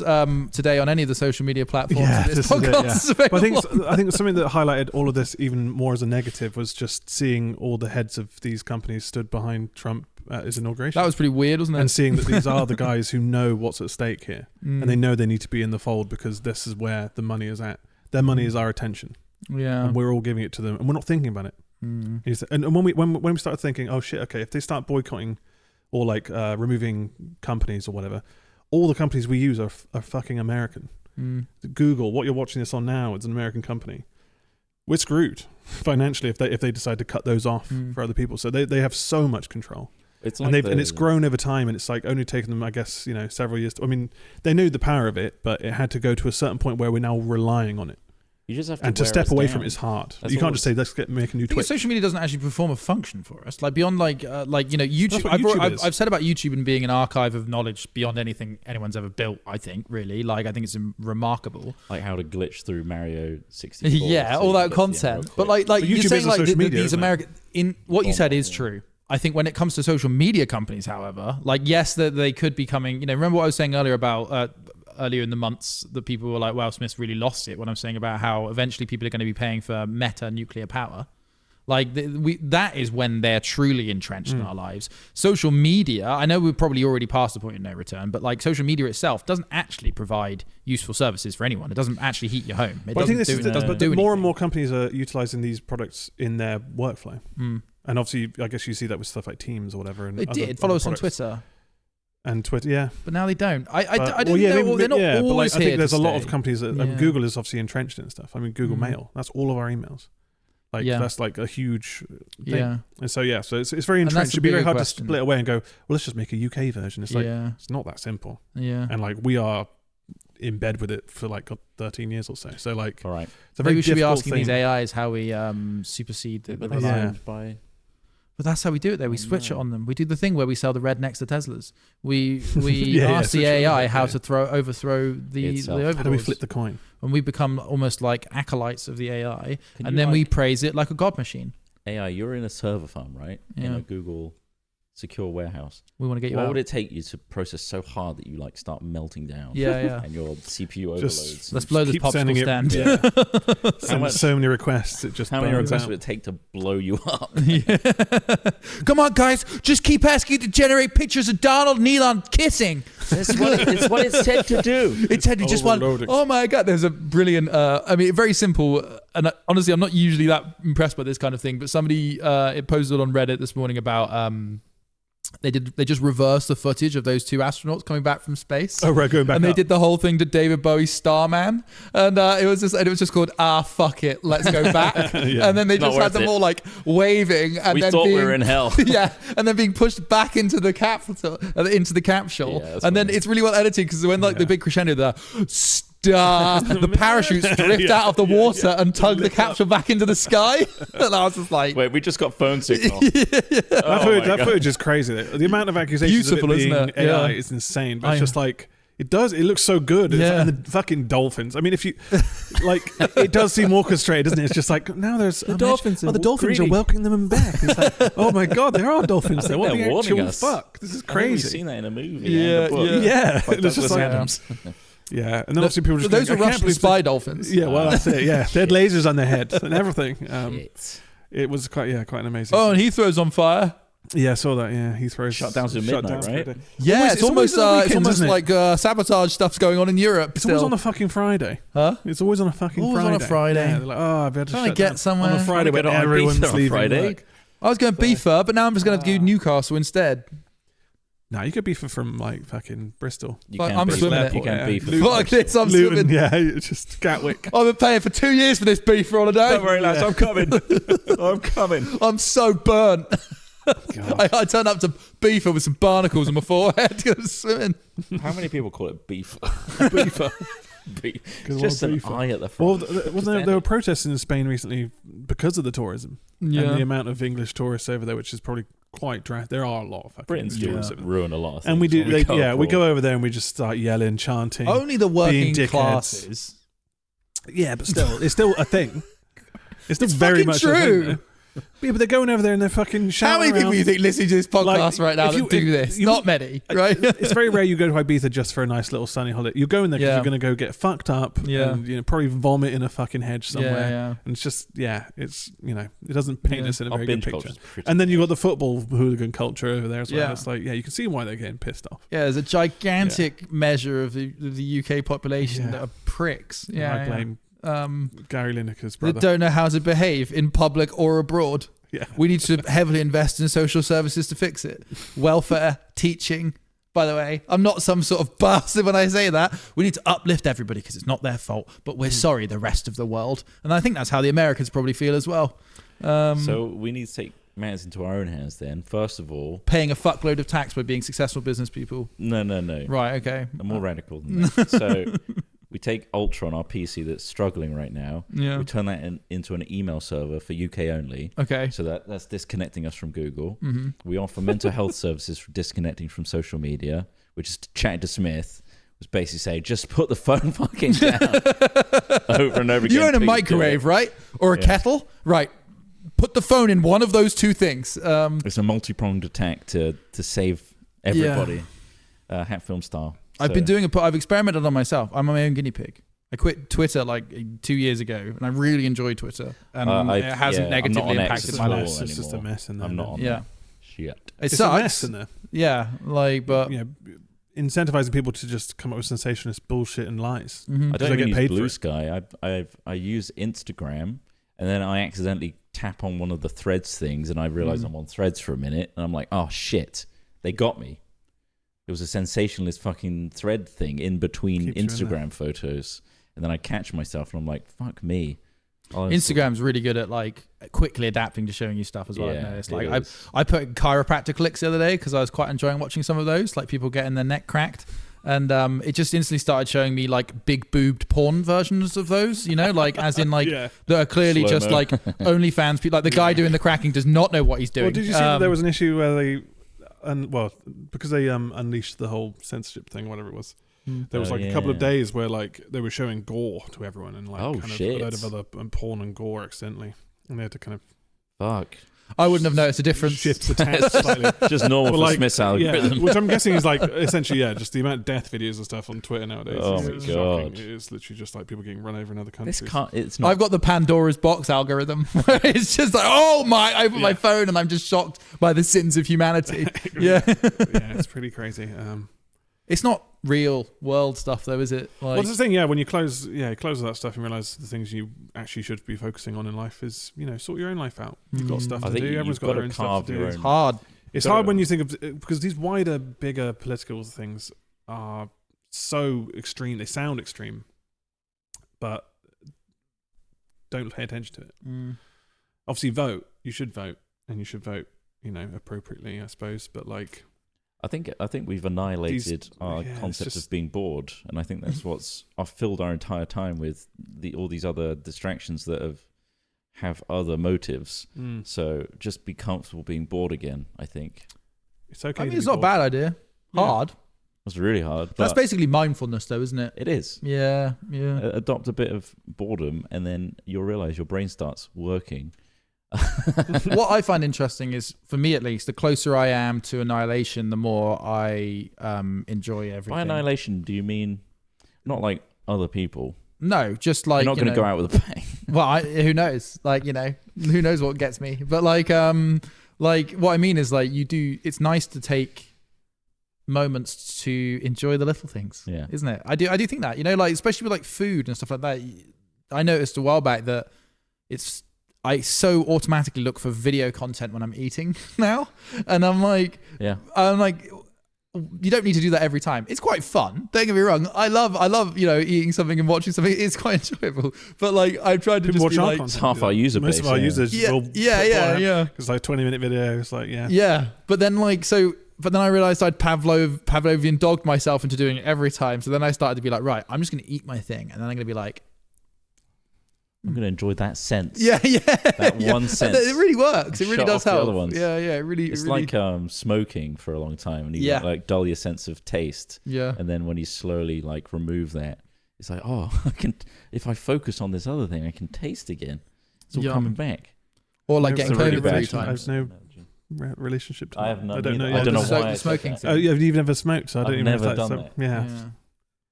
C: today on any of the social media platforms.
B: Yeah,
C: this podcast is available.
B: But I think something that highlighted all of this even more as a negative was just seeing all the heads of these companies stood behind Trump at his inauguration.
C: That was pretty weird, wasn't it?
B: And seeing that these are the guys who know what's at stake here, and they know they need to be in the fold because this is where the money is at. Their money is our attention.
C: Yeah,
B: and we're all giving it to them, and we're not thinking about it. And when we started thinking, oh shit, okay, if they start boycotting or removing companies or whatever, all the companies we use are fucking American. Google, what you're watching this on now, it's an American company. We're screwed financially if they decide to cut those off for other people. So they have so much control. It's like and it's grown over time, and it's only taken them, I guess, several years. I mean, they knew the power of it, but it had to go to a certain point where we're now relying on it.
A: You just have to
B: and to step away from it is hard. You can't just say let's make a new Twitch.
C: Social media doesn't actually perform a function for us. Beyond YouTube. I've said about YouTube and being an archive of knowledge beyond anything anyone's ever built. I think really, I think it's remarkable.
A: Like how to glitch through Mario 64.
C: Yeah, all that content. But you're saying these American what you said is true. I think when it comes to social media companies, however, yes, that they could be coming. Remember what I was saying earlier about. Earlier in the months that people were like, wow, Smith's really lost it when I'm saying about how eventually people are going to be paying for meta nuclear power. That is when they're truly entrenched in our lives. Social media, I know we've probably already passed the point of no return, but social media itself doesn't actually provide useful services for anyone. It doesn't actually heat your home.
B: I think more and more companies are utilizing these products in their workflow. And obviously, I guess you see that with stuff like Teams or whatever. And
C: they did follow us on Twitter.
B: And Twitter, yeah.
C: But now they don't. I don't know. They're not always
B: here. I think there's a lot
C: stay.
B: of companies that Google is obviously entrenched in stuff. I mean, Google Mail. That's all of our emails. That's a huge thing. Yeah. And so it's very entrenched. It'd be very hard to split away and go, well, let's just make a UK version. It's it's not that simple. Yeah. And we are in bed with it for 13 years or so. So all
A: right.
B: It's a very
C: Maybe we should be asking
B: thing.
C: these AIs how we supersede the
A: by
C: But that's how we do it there. We switch it on them. We do the thing where we sell the rednecks to Teslas. We ask the AI how to overthrow the overlords.
B: How do we flip the coin?
C: And we become almost like acolytes of the AI. And then we praise it like a god machine.
A: AI, you're in a server farm, right?
C: Yeah.
A: In a Google secure warehouse.
C: We want to get you
A: What
C: out.
A: would it take you to process so hard that you like start melting down?
C: Yeah.
A: And your CPU overloads.
C: Let's blow this
B: keep
C: popsicle
B: sending
C: stand.
B: Send so many requests. It just
A: How many
B: burns
A: requests
B: out.
A: would it take to blow you up?
C: Come on, guys. Just keep asking to generate pictures of Donald and Elon kissing.
A: It's what it's said to do.
C: It said to just one.
B: Overloading.
C: Oh my God. There's a brilliant, very simple. And honestly, I'm not usually that impressed by this kind of thing, but somebody it posted on Reddit this morning about they just reversed the footage of those two astronauts coming back from space.
B: Oh, right, going back
C: and they
B: up.
C: did the whole thing to David Bowie's Starman, and it was just called fuck it, let's go back. And then they
A: Not
C: just had
A: worth
C: them
A: it.
C: all like waving, and
A: We
C: then
A: thought
C: being,
A: we were in hell.
C: yeah, and then being pushed back into the capsule, into the capsule,
A: Yeah,
C: and
A: that's
C: then
A: funny.
C: it's really well edited because when the big crescendo, the parachutes drift out of the water and tug the capsule back into the sky. And I was just like,
A: Wait, we just got phone signal.
B: That footage is crazy. The amount of accusations
C: Beautiful,
B: of it being
C: isn't it?
B: AI
C: Yeah.
B: is insane. But it's just like, it looks so good.
C: Yeah.
B: And the fucking dolphins. I mean, if you, like, it does seem orchestrated, doesn't it? It's just like, now there's the
C: dolphins
B: Oh, the dolphins are
A: greedy.
B: welcoming them back. It's like, oh my God, there are dolphins there. What
A: they're
B: the
A: warning
B: actual
A: us.
B: fuck? This is
A: I think we've
B: crazy.
A: seen that in a movie.
C: Yeah,
A: and a book.
B: Yeah.
A: By
B: It was just
A: Douglas
B: like,
A: Adams.
B: yeah. And then obviously people just
C: those were
B: going, I can't
C: Russian
B: believe
C: spy dolphins.
B: Yeah, well, that's it. Yeah. They had lasers on their heads and everything.
A: Shit.
B: It was quite an amazing.
C: Oh, and Heathrow's on fire.
B: Yeah, I saw that. Yeah, Heathrow's
A: Shut down to midnight,
B: for a
A: right?
B: day.
C: Yeah, it's almost
B: on the weekend, isn't it?
C: like sabotage stuff's going on in Europe.
B: It's
C: still.
B: always on a fucking Friday.
C: Huh?
B: It's always on a fucking
C: Always on
B: Friday.
C: a Friday.
B: Yeah, they're like, oh, I better
C: Trying to
B: shut
C: get
B: down.
C: somewhere.
B: On a Friday
A: Trying to
B: when
A: get on
B: everyone's
A: Ibiza on
B: leaving
A: Friday.
B: work.
C: I was going Beefer, but now I'm just going to do Newcastle instead.
B: No, you could be from like fucking Bristol.
A: You
C: Fuck,
A: can't
C: I'm
A: beef.
C: swimming
A: You
C: it.
A: can't
B: Yeah.
A: beef.
B: Luton.
C: Fuck this, I'm
B: Luton,
C: swimming.
B: yeah, it's just Gatwick.
C: I've been paying for 2 years for this Beefer holiday.
A: Don't worry, lads. I'm coming. I'm coming.
C: I'm so burnt.
B: God.
C: I turned up to Beefer with some barnacles on my forehead because I was swimming.
A: How many people call it beef?
B: Beefer.
A: Beef.
B: Good
A: It's just
B: old
A: an
B: beefer.
A: eye at the
B: Well,
A: front.
B: wasn't there were protests in Spain recently because of the tourism and the
C: Yeah.
B: amount of English tourists over there, which is probably quite drastic. There are a lot of fucking
A: Britain's
B: English
A: doing
B: tourists over there.
A: ruin a lot of things.
B: And we do,
A: when
B: like,
A: go
B: we
A: abroad.
B: go over there and we just start yelling, chanting.
C: Only the working
B: dickheads.
C: classes.
B: Yeah, but still, it's still a thing. It's still
C: It's
B: very
C: fucking
B: much a
C: true.
B: thing. Yeah, but they're going over there and they're fucking shouting
C: How many people
B: around.
C: do you think listening to this podcast
B: Like,
C: right now
B: if
C: that
B: you-
C: do
B: if
C: this?
B: you-
C: Not many, right?
B: It's very rare you go to Ibiza just for a nice little sunny holiday. You're going there because
C: Yeah.
B: you're going to go get fucked up
C: Yeah.
B: and probably vomit in a fucking hedge somewhere.
C: Yeah.
B: And it's just, it's, it doesn't paint
C: Yeah.
B: us in a
A: Our
B: very good
A: binge
B: picture.
A: culture's pretty
B: And then you got the football hooligan culture over there as well.
C: Yeah.
B: It's like, you can see why they're getting pissed off.
C: Yeah, there's a gigantic measure of the UK population
B: Yeah.
C: that are pricks. Yeah,
B: I blame Gary Lineker's
C: That
B: brother.
C: don't know how to behave in public or abroad.
B: Yeah.
C: We need to heavily invest in social services to fix it. Welfare, teaching. By the way, I'm not some sort of bastard when I say that. We need to uplift everybody because it's not their fault, but we're sorry the rest of the world. And I think that's how the Americans probably feel as well.
A: So we need to take matters into our own hands then. First of all,
C: Paying a fuckload of tax by being successful business people.
A: no.
C: Right, okay.
A: I'm more radical than that. So we take Ultra on our PC that's struggling right now.
C: Yeah.
A: We turn that into an email server for UK only.
C: Okay.
A: So that's disconnecting us from Google.
C: Mm-hmm.
A: We offer mental health services for disconnecting from social media, which is chatting to Smith. Was basically saying, just put the phone fucking down over and over again.
C: You own a
A: till do
C: microwave,
A: it.
C: right? Or a
A: Yeah.
C: kettle? Right. Put the phone in one of those two things.
A: It's a multi-pronged attack to save everybody. Hat film style.
C: I've
A: So-
C: been doing I've experimented on myself. I'm my own guinea pig. I quit Twitter like 2 years ago, and I really enjoy Twitter, and
A: I-
C: it hasn't
A: yeah, I'm not
C: negatively
A: on X
C: impacted
A: at
C: my
A: all
C: life.
B: It's just a
A: anymore.
B: mess in there.
A: I'm not on
C: Yeah,
A: that. Shit.
C: it
B: It's
C: sucks.
B: a mess in there.
C: Yeah, like, but
B: Incentivizing people to just come up with sensationalist bullshit and lies.
C: mhm.
A: I
B: Because
A: don't
B: I
A: even
B: get
A: use
B: paid for
A: Blue
B: it.
A: Sky. I use Instagram, and then I accidentally tap on one of the Threads things, and I realize I'm on Threads for a minute, and I'm like, oh shit, they got me. It was a sensationalist fucking thread thing in between
B: Keeps you in
A: Instagram photos, and then I catch myself, and I'm like, fuck me.
C: Instagram's really good at like quickly adapting to showing you stuff as well.
A: Yeah,
C: I've noticed.
A: it
C: Like
A: is.
C: I put chiropractor clicks the other day because I was quite enjoying watching some of those, like people getting their neck cracked. And it just instantly started showing me like big boobed porn versions of those, like as in like
B: Yeah.
C: that are clearly
A: Slow-mo.
C: just like OnlyFans people. Like the guy doing the cracking does not know what he's doing.
B: Well, did you see that there was an issue where they, because they unleashed the whole censorship thing, whatever it was. There was like a couple of days where like they were showing gore to everyone and like kind of a load of other porn and gore accidentally, and they had to kind of
A: Fuck.
C: I wouldn't have noticed a difference.
B: shift the task slightly.
A: Just normal for
B: like,
A: Smith's algorithm.
B: which I'm guessing is like essentially just the amount of death videos and stuff on Twitter nowadays.
A: Oh
B: is
A: my
B: shocking.
A: God.
B: It's literally just like people getting run over in other
A: This
B: countries.
A: can't. It's not.
C: I've got the Pandora's box algorithm where it's just like, I open my phone and I'm just shocked by the sins of humanity. Yeah.
B: It's pretty crazy.
C: It's not real world stuff though, is it? Like,
B: Well, that's the thing, when you close all that stuff and realize the things you actually should be focusing on in life is, sort your own life out. You've got stuff
A: I
B: to
A: think
B: do.
A: you've
B: Everyone's got
A: got
B: their
A: to
B: own stuff
A: carve
B: to do.
A: your
C: it's
A: own-
C: hard.
B: It's hard when you think of, because these wider, bigger political things are so extreme. They sound extreme, but don't pay attention to it. Obviously, vote. You should vote, and you should vote, appropriately, I suppose. But like,
A: I think we've annihilated our
B: it's
A: concept
B: just-
A: of being bored, and I think that's what's I've filled our entire time with all these other distractions that have other motives. So just be comfortable being bored again. I think
B: it's okay.
C: I mean,
B: to
C: it's
B: be
C: not a
B: bored.
C: bad idea. Hard.
A: it's really hard.
C: That's
A: But
C: basically mindfulness though, isn't it?
A: it is.
C: Yeah.
A: Adopt a bit of boredom, and then you'll realize your brain starts working.
C: What I find interesting is, for me at least, the closer I am to annihilation, the more I enjoy everything.
A: By annihilation, do you mean not like other people?
C: No, just like
A: You're not going to go out with a bang.
C: Well, who knows? Like, who knows what gets me? But like what I mean is like it's nice to take moments to enjoy the little things.
A: Yeah.
C: Isn't it? I do think that, like especially with like food and stuff like that. I noticed a while back that I so automatically look for video content when I'm eating now, and I'm like, you don't need to do that every time. It's quite fun. Don't get me wrong. I love eating something and watching something. It's quite enjoyable. But like I've tried to
B: People
C: just
B: watch
C: be
B: our
C: like,
B: content,
A: It's half our user
B: most
A: base.
B: of our users will
C: yeah.
B: It's like 20-minute videos. Like
C: Yeah, but then I realized I'd Pavlovian dogged myself into doing it every time. So then I started to be like, right, I'm just going to eat my thing, and then I'm going to be like,
A: I'm going to enjoy that sense.
C: yeah,
A: That one sense.
C: It really works. It really
A: Shut
C: does
A: off the
C: help.
A: other ones.
C: Yeah, it really.
A: It's
C: it really,
A: like smoking for a long time, and you like dull your sense of taste.
C: yeah.
A: And then when you slowly like remove that, it's like, I can. If I focus on this other thing, I can taste again. It's all
C: Yum.
A: coming back.
C: Or like
B: It's
C: getting
B: a really
C: COVID
B: bad
C: 3
B: issue.
C: times.
B: I have no relationship to
A: I
B: that.
A: have none.
B: I don't know.
A: either. I don't know
C: The
A: why. I said
C: smoking
A: that.
C: thing.
B: Oh, you've never smoked, so I don't
A: I've
B: even know
A: never
B: if that's
A: done that.
B: Yeah.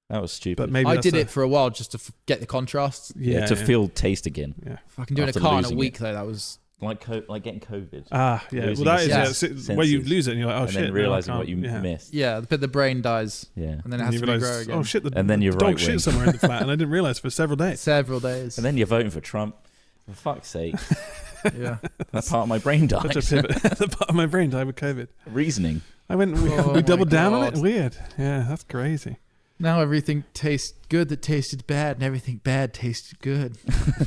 A: That was stupid.
B: But maybe
C: I
B: that's
C: did it for a while just to get the contrast.
A: to feel taste again,
B: Yeah.
C: Fucking doing
A: After
C: a car in a
A: losing
C: week
A: it.
C: though. That was
A: like getting COVID,
B: Yeah. Well,
A: Losing
B: that is
A: your
B: where you
A: senses.
B: lose it and you're like, oh
A: and
B: shit.
A: then
B: no, I
A: realizing
B: can't.
A: what you missed.
C: yeah, but the brain dies
A: Yeah,
C: and then it
B: And
C: has
B: you
C: to
B: realise,
C: regrow again.
B: oh shit,
A: And then you're
B: dog
A: right-wing.
B: shit somewhere in the flat, and I didn't realise for several days.
C: Several days.
A: and then you're voting for Trump. For fuck's sake,
C: Yeah.
A: that part of my brain
B: Such a
A: died.
B: pivot. The part of my brain died with COVID.
A: Reasoning.
B: I went.
C: Oh
B: We
C: my
B: doubled down on it.
C: God.
B: Weird. Yeah, that's crazy.
C: Now everything tastes good that tasted bad, and everything bad tasted good.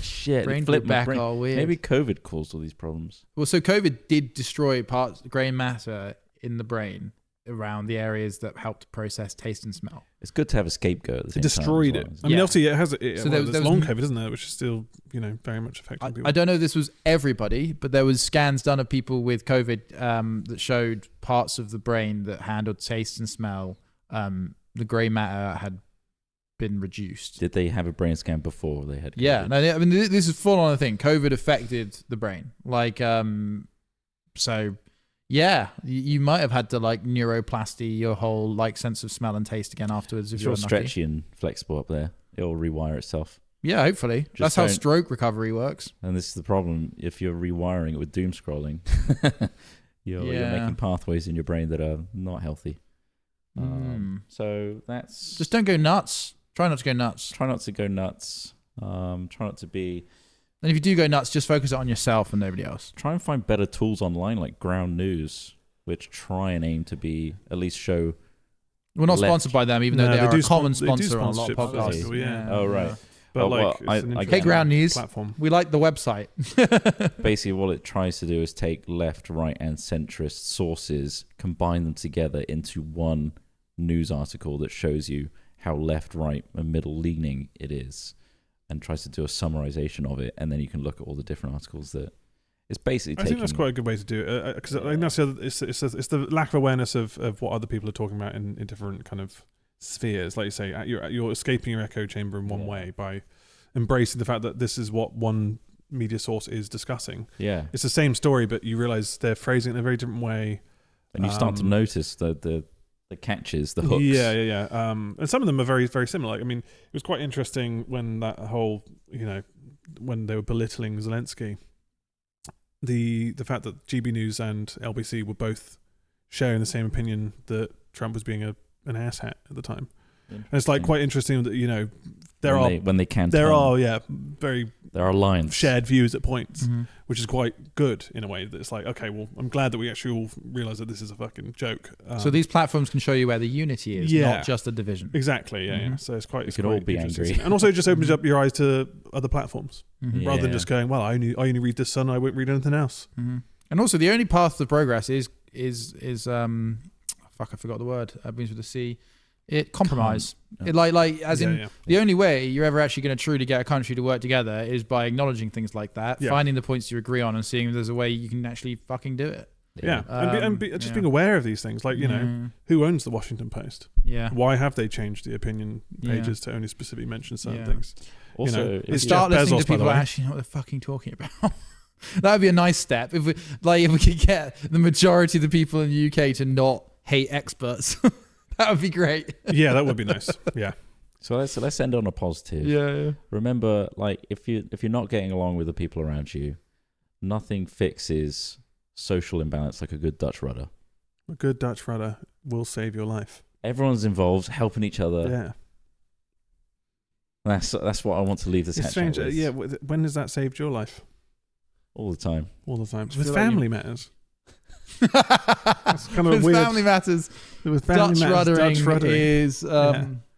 A: Shit.
C: Brain
A: it flipped my
C: feedback
A: brain.
C: all weird.
A: Maybe COVID caused all these problems.
C: Well, so COVID did destroy grey matter in the brain around the areas that helped process taste and smell.
A: It's good to have a scapegoat. At the
B: It
A: same
B: destroyed
A: time
B: it.
A: as
B: I mean,
C: Yeah.
B: obviously, it has.
C: So
B: So
C: there
B: there's
C: was
B: long COVID, isn't there? Which is still, very much affecting people.
C: I don't know if this was everybody, but there was scans done of people with COVID that showed parts of the brain that handled taste and smell. The grey matter had been reduced.
A: Did they have a brain scan before they had COVID?
C: Yeah, no, I mean this is full on a thing. COVID affected the brain, like so. Yeah, you might have had to like neuroplasty your whole like sense of smell and taste again afterwards if
A: If
C: you're
A: you're
C: unlucky.
A: stretchy and flexible up there, it'll rewire itself.
C: Yeah, hopefully.
A: Just
C: That's how
A: don't-
C: stroke recovery works.
A: And this is the problem. If you're rewiring it with doom scrolling, you're
C: Yeah.
A: making pathways in your brain that are not healthy. So that's
C: Just don't go nuts. Try not to go nuts.
A: try not to go nuts. Try not to be.
C: And if you do go nuts, just focus it on yourself and nobody else.
A: Try and find better tools online like Ground News, which try and aim to be at least show.
C: We're not
A: Left.
C: sponsored by them, even though
B: No,
C: they are
B: do
C: a common
B: they do
C: sponsor on a lot of
B: sponsorship for
C: podcasts.
B: people, yeah.
A: Oh, right.
B: But
A: Oh,
B: like,
A: well,
B: it's an
A: I
B: interesting
A: get
C: Ground News.
B: platform.
C: We like the website.
A: Basically, what it tries to do is take left, right, and centrist sources, combine them together into one news article that shows you how left, right, and middle leaning it is, and tries to do a summarization of it, and then you can look at all the different articles that it's basically.
B: I think that's quite a good way to do it, because I think that's it's the lack of awareness of what other people are talking about in different kind of spheres. Like you say, you're escaping your echo chamber in one way by embracing the fact that this is what one media source is discussing.
A: Yeah,
B: it's the same story, but you realize they're phrasing it in a very different way,
A: and you start to notice the catches, the hooks.
B: Yeah. And some of them are very, very similar. Like, I mean, it was quite interesting when that whole, when they were belittling Zelensky, the fact that GB News and LBC were both sharing the same opinion that Trump was being an asshat at the time. And it's like quite interesting that, there are lines, shared views at points, which is quite good in a way. That it's like, okay, well, I'm glad that we actually all realize that this is a fucking joke.
C: So these platforms can show you where the unity is, not just a division.
B: Exactly. Yeah. So it's quite.
A: We could all be angry,
B: and also it just opens up your eyes to other platforms rather than just going, well, I only read this Sun, I won't read anything else.
C: And also the only path to progress is fuck, I forgot the word. Begins with a C. Compromise. The only way you're ever actually going to truly get a country to work together is by acknowledging things like that, finding the points you agree on, and seeing if there's a way you can actually fucking do it.
B: Just being aware of these things, like who owns the Washington Post?
C: Yeah.
B: Why have they changed the opinion pages to only specifically mention certain things?
A: Also,
C: start listening to people who actually know what they're fucking talking about. That would be a nice step if we could get the majority of the people in the UK to not hate experts. That would be great.
B: Yeah, that would be nice. Yeah.
A: So let's end on a positive.
C: Yeah.
A: Remember, like, if you're not getting along with the people around you, nothing fixes social imbalance like a good Dutch rudder.
B: A good Dutch rudder will save your life.
A: Everyone's involved, helping each other.
B: Yeah.
A: That's what I want to leave this.
B: It's strange. Yeah. When has that saved your life?
A: All the time.
B: All the time. With family matters. That's kind of weird.
C: Family matters. Dutch ruddering is.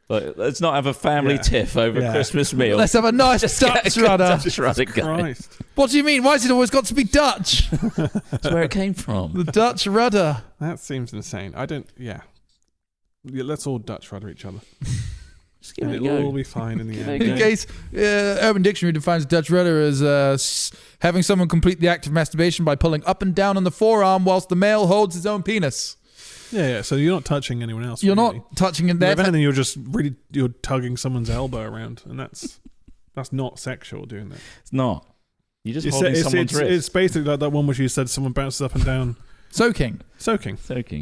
A: Let's not have a family tiff over Christmas meal.
C: Let's have a nice Dutch rudder.
A: Dutch rudder guy.
C: What do you mean? Why has it always got to be Dutch?
A: That's where it came from.
C: The Dutch rudder.
B: That seems insane. I don't. Yeah. Let's all Dutch rudder each other.
A: Just give it a go.
B: It'll all be fine in the end.
C: In case Urban Dictionary defines Dutch rudder as having someone complete the act of masturbation by pulling up and down on the forearm whilst the male holds his own penis.
B: Yeah. So you're not touching anyone else.
C: You're not touching it there.
B: If anything, you're tugging someone's elbow around, and that's not sexual doing that.
A: It's not. You're just holding someone's wrist.
B: It's basically like that one where you said someone bounces up and down.
C: Soaking.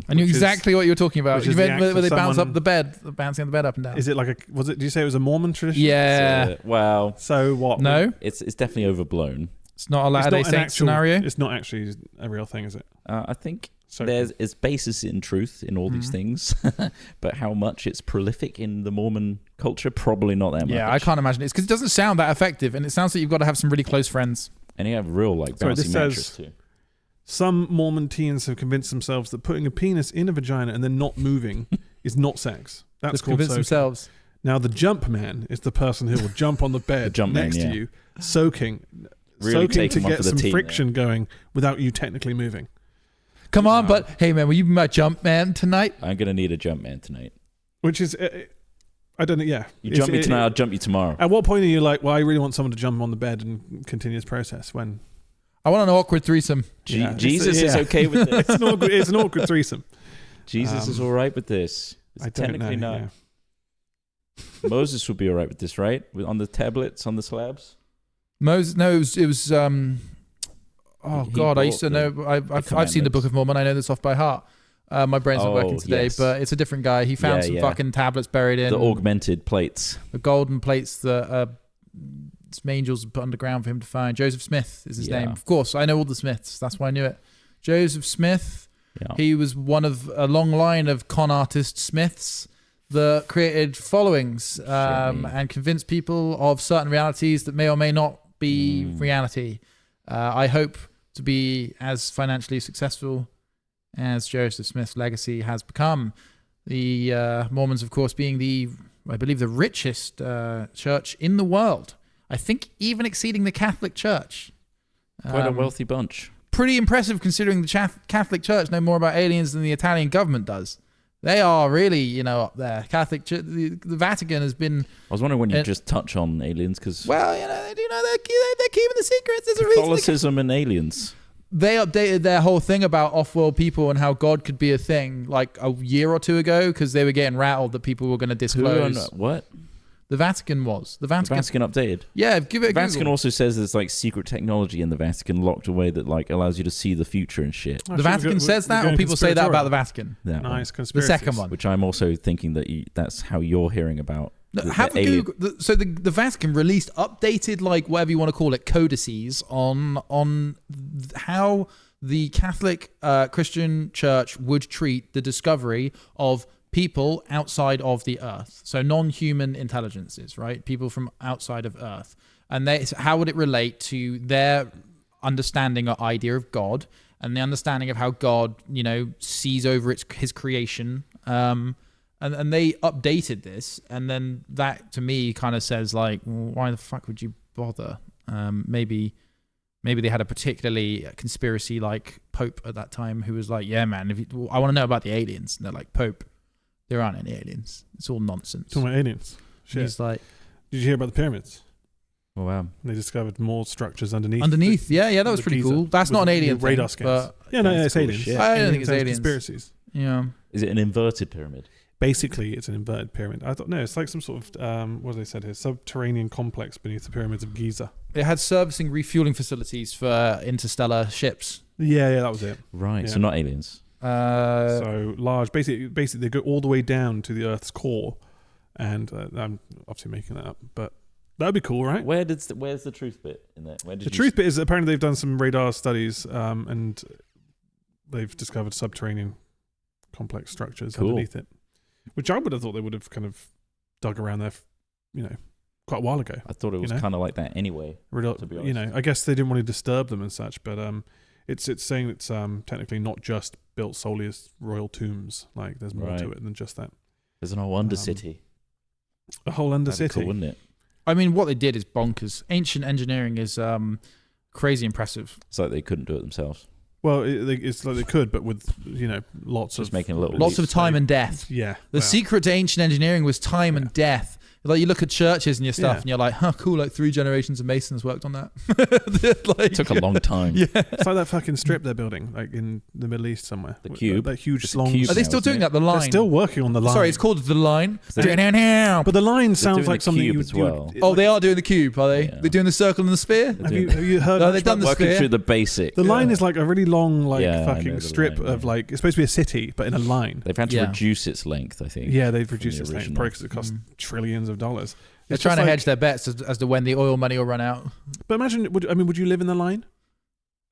A: I
C: knew exactly what you were talking about. You meant where they bounce up the bed, bouncing on the bed up and down.
B: Is it like did you say it was a Mormon tradition?
C: Yeah.
B: So what?
C: No.
A: It's definitely overblown.
C: It's not a Latter-day Saint scenario.
B: It's not actually a real thing, is it?
A: I think there's basis in truth in all these things, but how much it's prolific in the Mormon culture, probably not that much.
C: Yeah, I can't imagine it's because it doesn't sound that effective, and it sounds like you've got to have some really close friends.
A: And you have real bouncy mattress too.
B: Some Mormon teens have convinced themselves that putting a penis in a vagina and then not moving is not sex. That's
C: just
B: called
C: convince
B: soaking.
C: Themselves.
B: Now the jump man is the person who will jump on the bed next to you, soaking to get some friction going without you technically moving.
C: Come on, but hey man, will you be my jump man tonight?
A: I'm gonna need a jump man tonight.
B: Which is, I don't know. Yeah,
A: you jump me tonight, I'll jump you tomorrow.
B: At what point are you like, well, I really want someone to jump on the bed and continue this process? When
C: I want an awkward threesome.
A: Jesus is okay with this.
B: It's an awkward threesome.
A: Jesus is all right with this.
B: I technically
A: not. Yeah. Moses would be all right with this, right? On the tablets, on the slabs.
C: Moses, no, it was. I used to know. I've seen the Book of Mormon. I know this off by heart. My brain's not working today, but it's a different guy. He found some fucking tablets buried in
A: the augmented plates,
C: the golden plates that some angels put underground for him to find. Joseph Smith is his name. Of course, I know all the Smiths. That's why I knew it. Joseph Smith. Yeah. He was one of a long line of con artist Smiths that created followings and convinced people of certain realities that may or may not be reality. I hope to be as financially successful as Joseph Smith's legacy has become. The Mormons, of course, being I believe the richest church in the world. I think even exceeding the Catholic Church.
A: Quite a wealthy bunch.
C: Pretty impressive considering the Catholic Church know more about aliens than the Italian government does. They are really, up there. Catholic Church, the Vatican has been.
A: I was wondering when you just touch on aliens because.
C: Well, they do know they're keeping the secrets. There's a reason.
A: Catholicism and aliens.
C: They updated their whole thing about off-world people and how God could be a thing like a year or two ago because they were getting rattled that people were going to disclose.
A: What?
C: The Vatican was. The Vatican
A: updated.
C: Yeah, give it a
A: The Vatican
C: Google.
A: also says there's like secret technology in the Vatican locked away that like allows you to see the future and shit.
C: The Vatican says that, or people say that about the Vatican?
A: That
B: nice
A: one.
B: conspiracy.
C: The second one.
A: Which I'm also thinking that that's how you're hearing about.
C: Have a Google. So the Vatican released updated, like whatever you want to call it, codices on how the Catholic Christian Church would treat the discovery of people outside of the Earth, so non-human intelligences, right? People from outside of Earth, and how would it relate to their understanding or idea of God and the understanding of how God, sees over his creation. And they updated this, and then that to me kind of says like, well, why the fuck would you bother? Maybe they had a particularly conspiracy like Pope at that time who was like, yeah, man, I want to know about the aliens. And they're like, Pope, there aren't any aliens. It's all nonsense.
B: Talking about aliens. Shit.
C: He's like,
B: did you hear about the pyramids?
A: Oh wow!
B: They discovered more structures underneath.
C: Yeah, that was pretty cool. That's not an alien thing,
B: radar scans.
C: but
B: It's
A: cool
B: aliens.
A: shit.
C: I don't think it's aliens.
B: Conspiracies.
C: Yeah.
A: Is it an inverted pyramid?
B: Basically, it's an inverted pyramid. I thought no, it's like some sort of what have they said here? Subterranean complex beneath the pyramids of Giza.
C: It had servicing, refueling facilities for interstellar ships.
B: Yeah, that was it.
A: Right.
B: Yeah.
A: So not aliens.
B: So large. Basically, they go all the way down to the Earth's core, and I'm obviously making that up, but that'd be cool, right?
A: Where's the truth bit in there?
B: The truth bit is apparently they've done some radar studies, and they've discovered subterranean complex structures underneath it, which I would have thought they would have kind of dug around there, quite a while ago.
A: I thought it was kind of like that anyway. To be honest,
B: I guess they didn't want to disturb them and such, but it's saying it's technically not just built solely as royal tombs. Like there's more to it than just that.
A: There's an whole undercity.
B: A whole undercity,
A: cool, wouldn't it?
C: I mean, what they did is bonkers. Ancient engineering is crazy impressive.
A: It's like they couldn't do it themselves.
B: Well, it's like they could, but with lots
A: Just
B: of
A: making a little
C: lots of time and death.
B: Yeah,
C: the secret to ancient engineering was time and death. Like you look at churches and your stuff, and you're like, "Huh, cool!" Like 3 generations of masons worked on that.
A: It took a long time.
C: Yeah,
B: it's like that fucking strip they're building, like in the Middle East somewhere.
A: The cube,
B: that huge
A: it's
B: long.
C: Are they still doing that? The line.
B: They're still working on the line.
C: Sorry, it's called the line.
B: But the line sounds like something you would
A: do.
C: Oh, they are doing the cube, are they?
A: Yeah.
C: They're doing the circle and the spear.
B: Have you heard?
C: No, they've done the
A: working
C: sphere.
A: through the basic.
B: The line is like a really long, fucking
A: the
B: strip
A: line,
B: of like it's supposed to be a city, but in a line.
A: They've had to reduce its length, I think.
B: Yeah, they've reduced its length
A: original.
B: probably because it costs trillions of dollars.
C: They're trying to hedge their bets as to when the oil money will run out.
B: But imagine, would you live in the line?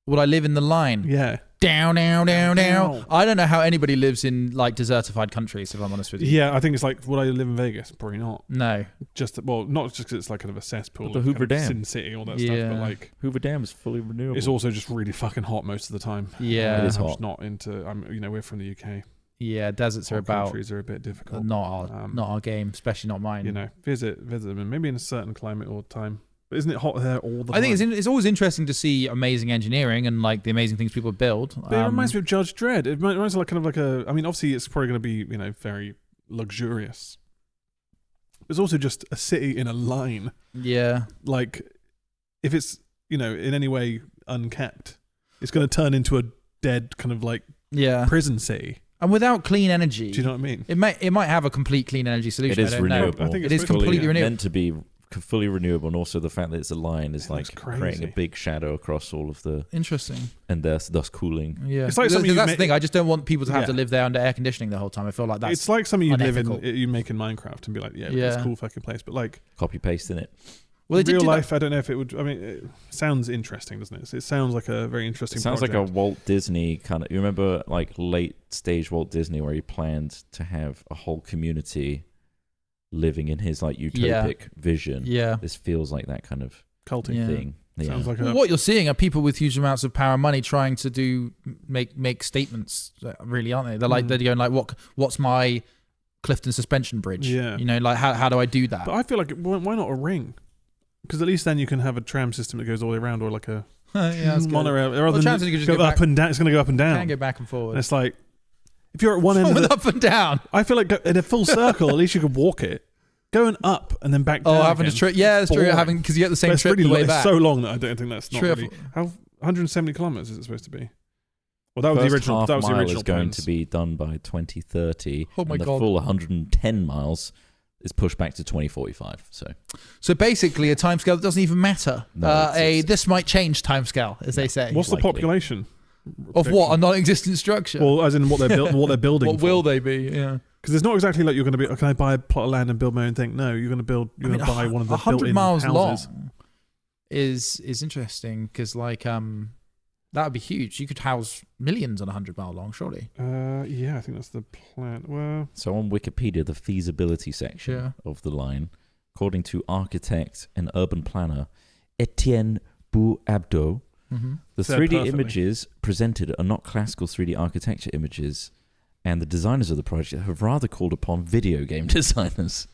C: Would I live in the line?
B: Yeah.
C: Down. I don't know how anybody lives in like desertified countries, if I'm honest with you.
B: Yeah, I think it's like, would I live in Vegas? Probably not.
C: No.
B: Not just because it's like kind of a cesspool.
A: The Hoover Dam.
B: Sin City, all that stuff. But like
A: Hoover Dam is fully renewable.
B: It's also just really fucking hot most of the time.
C: Yeah.
A: It is hot.
B: I'm just not into. we're from the UK.
C: Yeah, deserts are about.
B: Countries are a bit difficult.
C: Not our game, especially not mine.
B: Visit them, and maybe in a certain climate or time. But isn't it hot there all the time?
C: I think it's always interesting to see amazing engineering and like the amazing things people build.
B: But it reminds me of Judge Dredd. It reminds me of kind of like a. I mean, obviously it's probably going to be very luxurious. It's also just a city in a line.
C: Yeah.
B: Like, if it's in any way unkept, it's going to turn into a dead kind of like prison city.
C: And without clean energy,
B: do you know what I mean?
C: It might have a complete clean energy solution.
A: It is renewable.
B: I think
C: it is completely renewable.
A: Meant to be fully renewable, and also the fact that it's a line is like creating a big shadow across all of the.
C: Interesting.
A: And thus cooling.
C: Yeah,
B: it's like something
C: that's the thing. I just don't want people to have to live there under air conditioning the whole time. I feel like that's.
B: It's like something you
C: unethical.
B: you make in Minecraft and be like, it's a cool fucking place, but like
A: copy paste in it.
C: Well,
B: in real life, I don't know if it would. I mean, it sounds interesting, doesn't it? It sounds like a very interesting.
A: It sounds
B: project.
A: like a Walt Disney kind of. You remember like late stage Walt Disney where he planned to have a whole community living in his like utopic vision.
C: Yeah,
A: this feels like that kind of
B: culting
A: thing. Yeah.
B: Sounds like
C: what you're seeing are people with huge amounts of power and money trying to make statements. Really, aren't they? They're like they're going like, what's my Clifton suspension bridge?
B: Yeah,
C: like how do I do that?
B: But I feel like why not a ring? Because at least then you can have a tram system that goes all the way around, or like a
C: monorail.
B: Rather than
C: you can just
B: go up and down. It's going to go up and down.
C: Can go back and forward.
B: And it's like If you're at one end of
C: With
B: the,
C: up and down.
B: I feel like in a full circle, at least you could walk it. Going up and then back down.
C: Oh, having
B: again.
C: a trip. Yeah, that's true.
B: Boring.
C: Because you get the same
B: But it's
C: trip
B: really
C: the way
B: it's
C: back.
B: so long that I don't think that's not
C: Trip.
B: really. How 170 kilometers is it supposed to be? Well, that was
A: First
B: the original.
A: half
B: That was the
A: mile
B: original
A: is going
B: plans.
A: to be done by 2030.
C: Oh my
A: and the
C: God.
A: full 110 miles is pushed back to 2045.
C: So basically, a timescale that doesn't even matter.
A: No, it's-
C: This might change timescale, as they say.
B: What's the
A: likely.
B: population
C: Of what? A non-existent structure.
B: Well, as in what they're building.
C: What will they be? Yeah.
B: Because it's not exactly like you're going to be. Can I buy a plot of land and build my own thing? No, you're going to build. You're going to buy one of the
C: 100
B: built-in
C: miles
B: houses.
C: long is interesting because that would be huge. You could house millions on 100 mile long, surely.
B: Yeah, I think that's the plan. Well,
A: So on Wikipedia, the feasibility section of the line, according to architect and urban planner Etienne Bouabdo, the
B: Said
A: 3D
B: perfectly.
A: images presented are not classical 3D architecture images, and the designers of the project have rather called upon video game designers.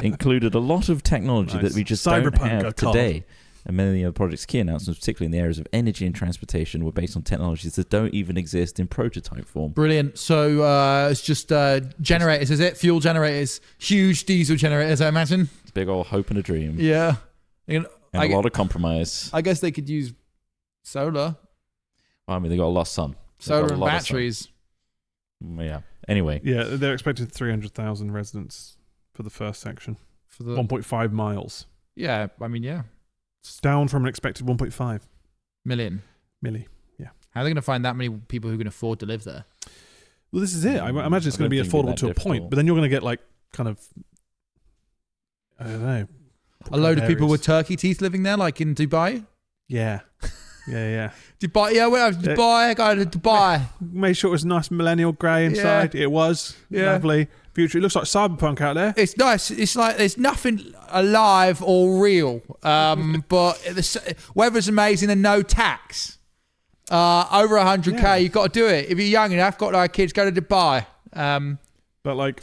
A: Included a lot of technology
B: Nice.
A: that we just
B: Cyberpunk,
A: don't have
B: a card.
A: today. And many of the project's key announcements, particularly in the areas of energy and transportation, were based on technologies that don't even exist in prototype form.
C: Brilliant. So it's just generators, is it? Fuel generators, huge diesel generators, I imagine.
A: It's a big old hope and a dream.
C: Yeah.
A: And a lot of compromise.
C: I guess they could use solar,
A: I mean, they got a lot of sun. They've
C: solar
A: got a
C: and
A: lot of sun.
C: batteries.
A: Yeah. Anyway,
B: yeah, they're expecting 300,000 residents for the first section.
C: For the
B: 1.5 miles.
C: yeah, I mean, yeah,
B: Down from an expected 1.5
C: million.
B: milli.
C: How are they going to find that many people who can afford to live there?
B: Well, this is it. I imagine it's
A: I
B: going to be
A: don't think
B: affordable
A: it'd
B: to
A: be
B: a
A: that
B: point,
A: difficult.
B: but then you're going to get like kind of, I don't know.
C: A load of people
B: areas.
C: with turkey teeth living there, like in Dubai.
B: Yeah. Yeah.
C: Dubai, yeah, when I was in Dubai, I got to Dubai.
B: Made sure it was nice millennial grey inside. It was.
C: Yeah.
B: Lovely. Future. It looks like cyberpunk out there.
C: It's nice. It's like there's nothing alive or real. But the weather's amazing and no tax. Over 100K,
B: Yeah.
C: you've got to do it. If you're young enough, got like kids, go to Dubai.
B: But like,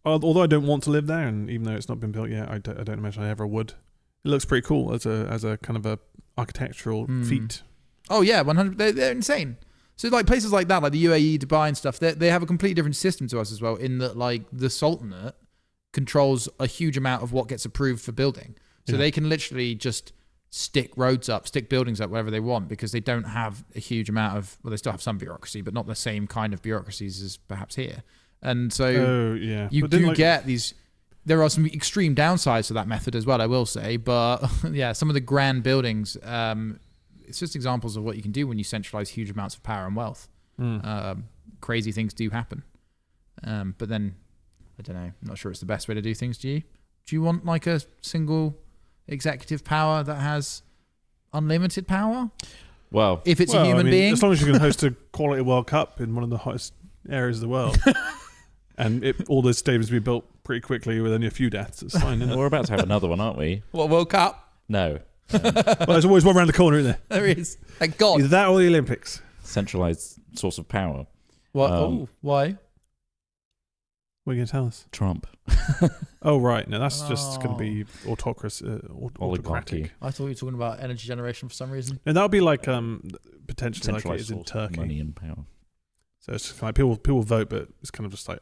B: although I don't want to live there, and even though it's not been built yet, I don't imagine I ever would. It looks pretty cool as a kind of a architectural feat.
C: Oh yeah, 100. They're insane. So like places like that, like the UAE, Dubai, and stuff, they have a completely different system to us as well. In that, like the Sultanate controls a huge amount of what gets approved for building, so they can literally just stick roads up, stick buildings up wherever they want because they don't have a huge amount of. Well, they still have some bureaucracy, but not the same kind of bureaucracies as perhaps here. And so you
B: But didn't,
C: do get these. There are some extreme downsides to that method as well, I will say. But yeah, some of the grand buildings, it's just examples of what you can do when you centralize huge amounts of power and wealth. Crazy things do happen. But then, I don't know, I'm not sure it's the best way to do things, do you? Do you want like a single executive power that has unlimited power?
A: well,
C: If it's a human being?
B: as long as you can host a quality World Cup in one of the hottest areas of the world, and all those stadiums be built pretty quickly with only a few deaths, it's fine. Isn't it?
A: we're about to have another one, aren't we?
C: What, World Cup?
A: No.
B: Well, there's always one around the corner, isn't there?
C: There is. Thank God.
B: Either that or the Olympics.
A: Centralized source of power.
C: What?
A: Why?
B: What are you going to tell us?
A: Trump.
B: Oh, right. No, that's just going to be autocracy.
A: Oligarchy.
B: Autocratic.
C: I thought you were talking about energy generation for some reason.
B: And that would be like potentially like it
A: Centralized
B: is in
A: source of
B: Turkey.
A: money and power.
B: So it's kind of like people vote, but it's kind of just like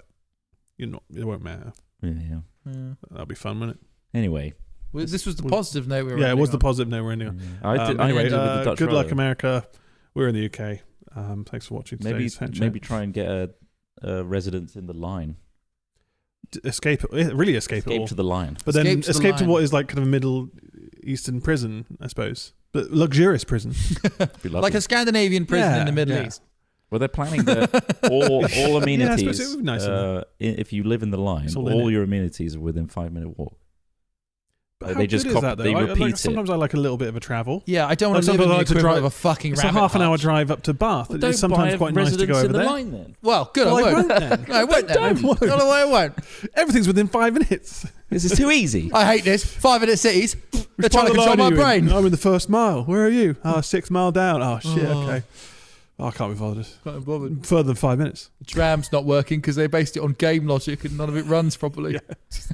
B: it won't matter.
A: Yeah.
B: That'll be fun, won't it?
A: Anyway.
C: Well, this was the positive note we were
B: Yeah, it was the
C: ending on.
B: positive note we're ending on.
A: I
B: Anyway,
A: ended with the Dutch
B: good luck,
A: roller.
B: America. We're in the UK. Thanks for watching today's Head Check.
A: Maybe try and get a residence in the line.
B: Escape it all.
A: Escape to the line.
B: But then
C: Escape to the
B: escape to
C: line.
B: what is like kind of a Middle Eastern prison, I suppose. But luxurious prison.
A: Be lovely.
C: Like a Scandinavian prison in the Middle
B: yeah.
C: East.
A: Well, they're planning that all amenities.
B: it would be nice,
A: if you live in the line,
B: It's all in
A: all
B: it.
A: your amenities are within 5-minute walk.
B: But
A: They
B: how
A: just
B: good is
A: copy-
B: that, though?
A: they repeat it.
B: Sometimes I like a little bit of a travel.
C: Yeah, I don't want
B: Like
C: to live in the
B: sometimes I like to
C: equivalent
B: drive-
C: of a fucking
B: It's
C: rabbit
B: a half an hour
C: hutch.
B: drive up to Bath.
A: Well,
B: It's sometimes quite nice to go over
A: in the
B: there.
A: line then.
C: Well, good,
B: Well,
C: I
B: I
C: won't.
B: won't then.
C: No, I won't then.
B: Don't won't.
C: No, I won't.
B: Everything's within 5 minutes.
A: This is too easy.
C: I hate this. 5-minute cities. They're trying to
B: Which part
C: control
B: of the
C: my
B: line are you in?
C: brain.
B: I'm in the first mile. Where are you? 6 mile down. Oh, shit, okay. Oh, I can't be bothered.
C: Can't be bothered.
B: Further than 5 minutes.
C: The tram's not working because they based it on game logic and none of it runs properly.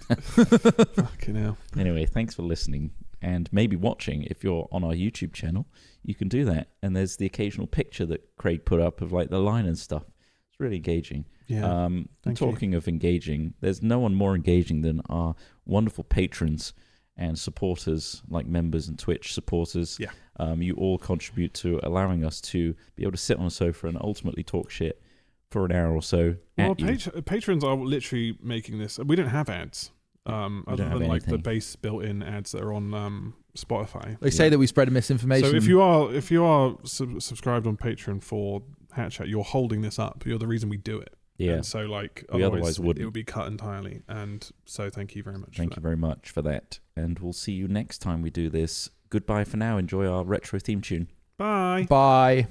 B: Fucking hell.
A: Anyway, thanks for listening and maybe watching. If you're on our YouTube channel, you can do that. And there's the occasional picture that Craig put up of like the line and stuff. It's It's really engaging.
B: Yeah.
A: Talking of engaging, there's no one more engaging than our wonderful patrons and supporters, like members and Twitch supporters.
B: Yeah.
A: You all contribute to allowing us to be able to sit on a sofa and ultimately talk shit for an hour or so.
B: Well, patrons are literally making this. We don't have ads, other than like the base built-in ads that are on Spotify.
C: They say that we spread misinformation.
B: So if you are subscribed on Patreon for Hat Chat, you're holding this up. You're the reason we do it.
A: Yeah.
B: And so like
A: we otherwise wouldn't.
B: It would be cut entirely. And so thank you very much.
A: Thank you very much for that. And we'll see you next time we do this. Goodbye for now. Enjoy our retro theme tune.
B: Bye.
C: Bye.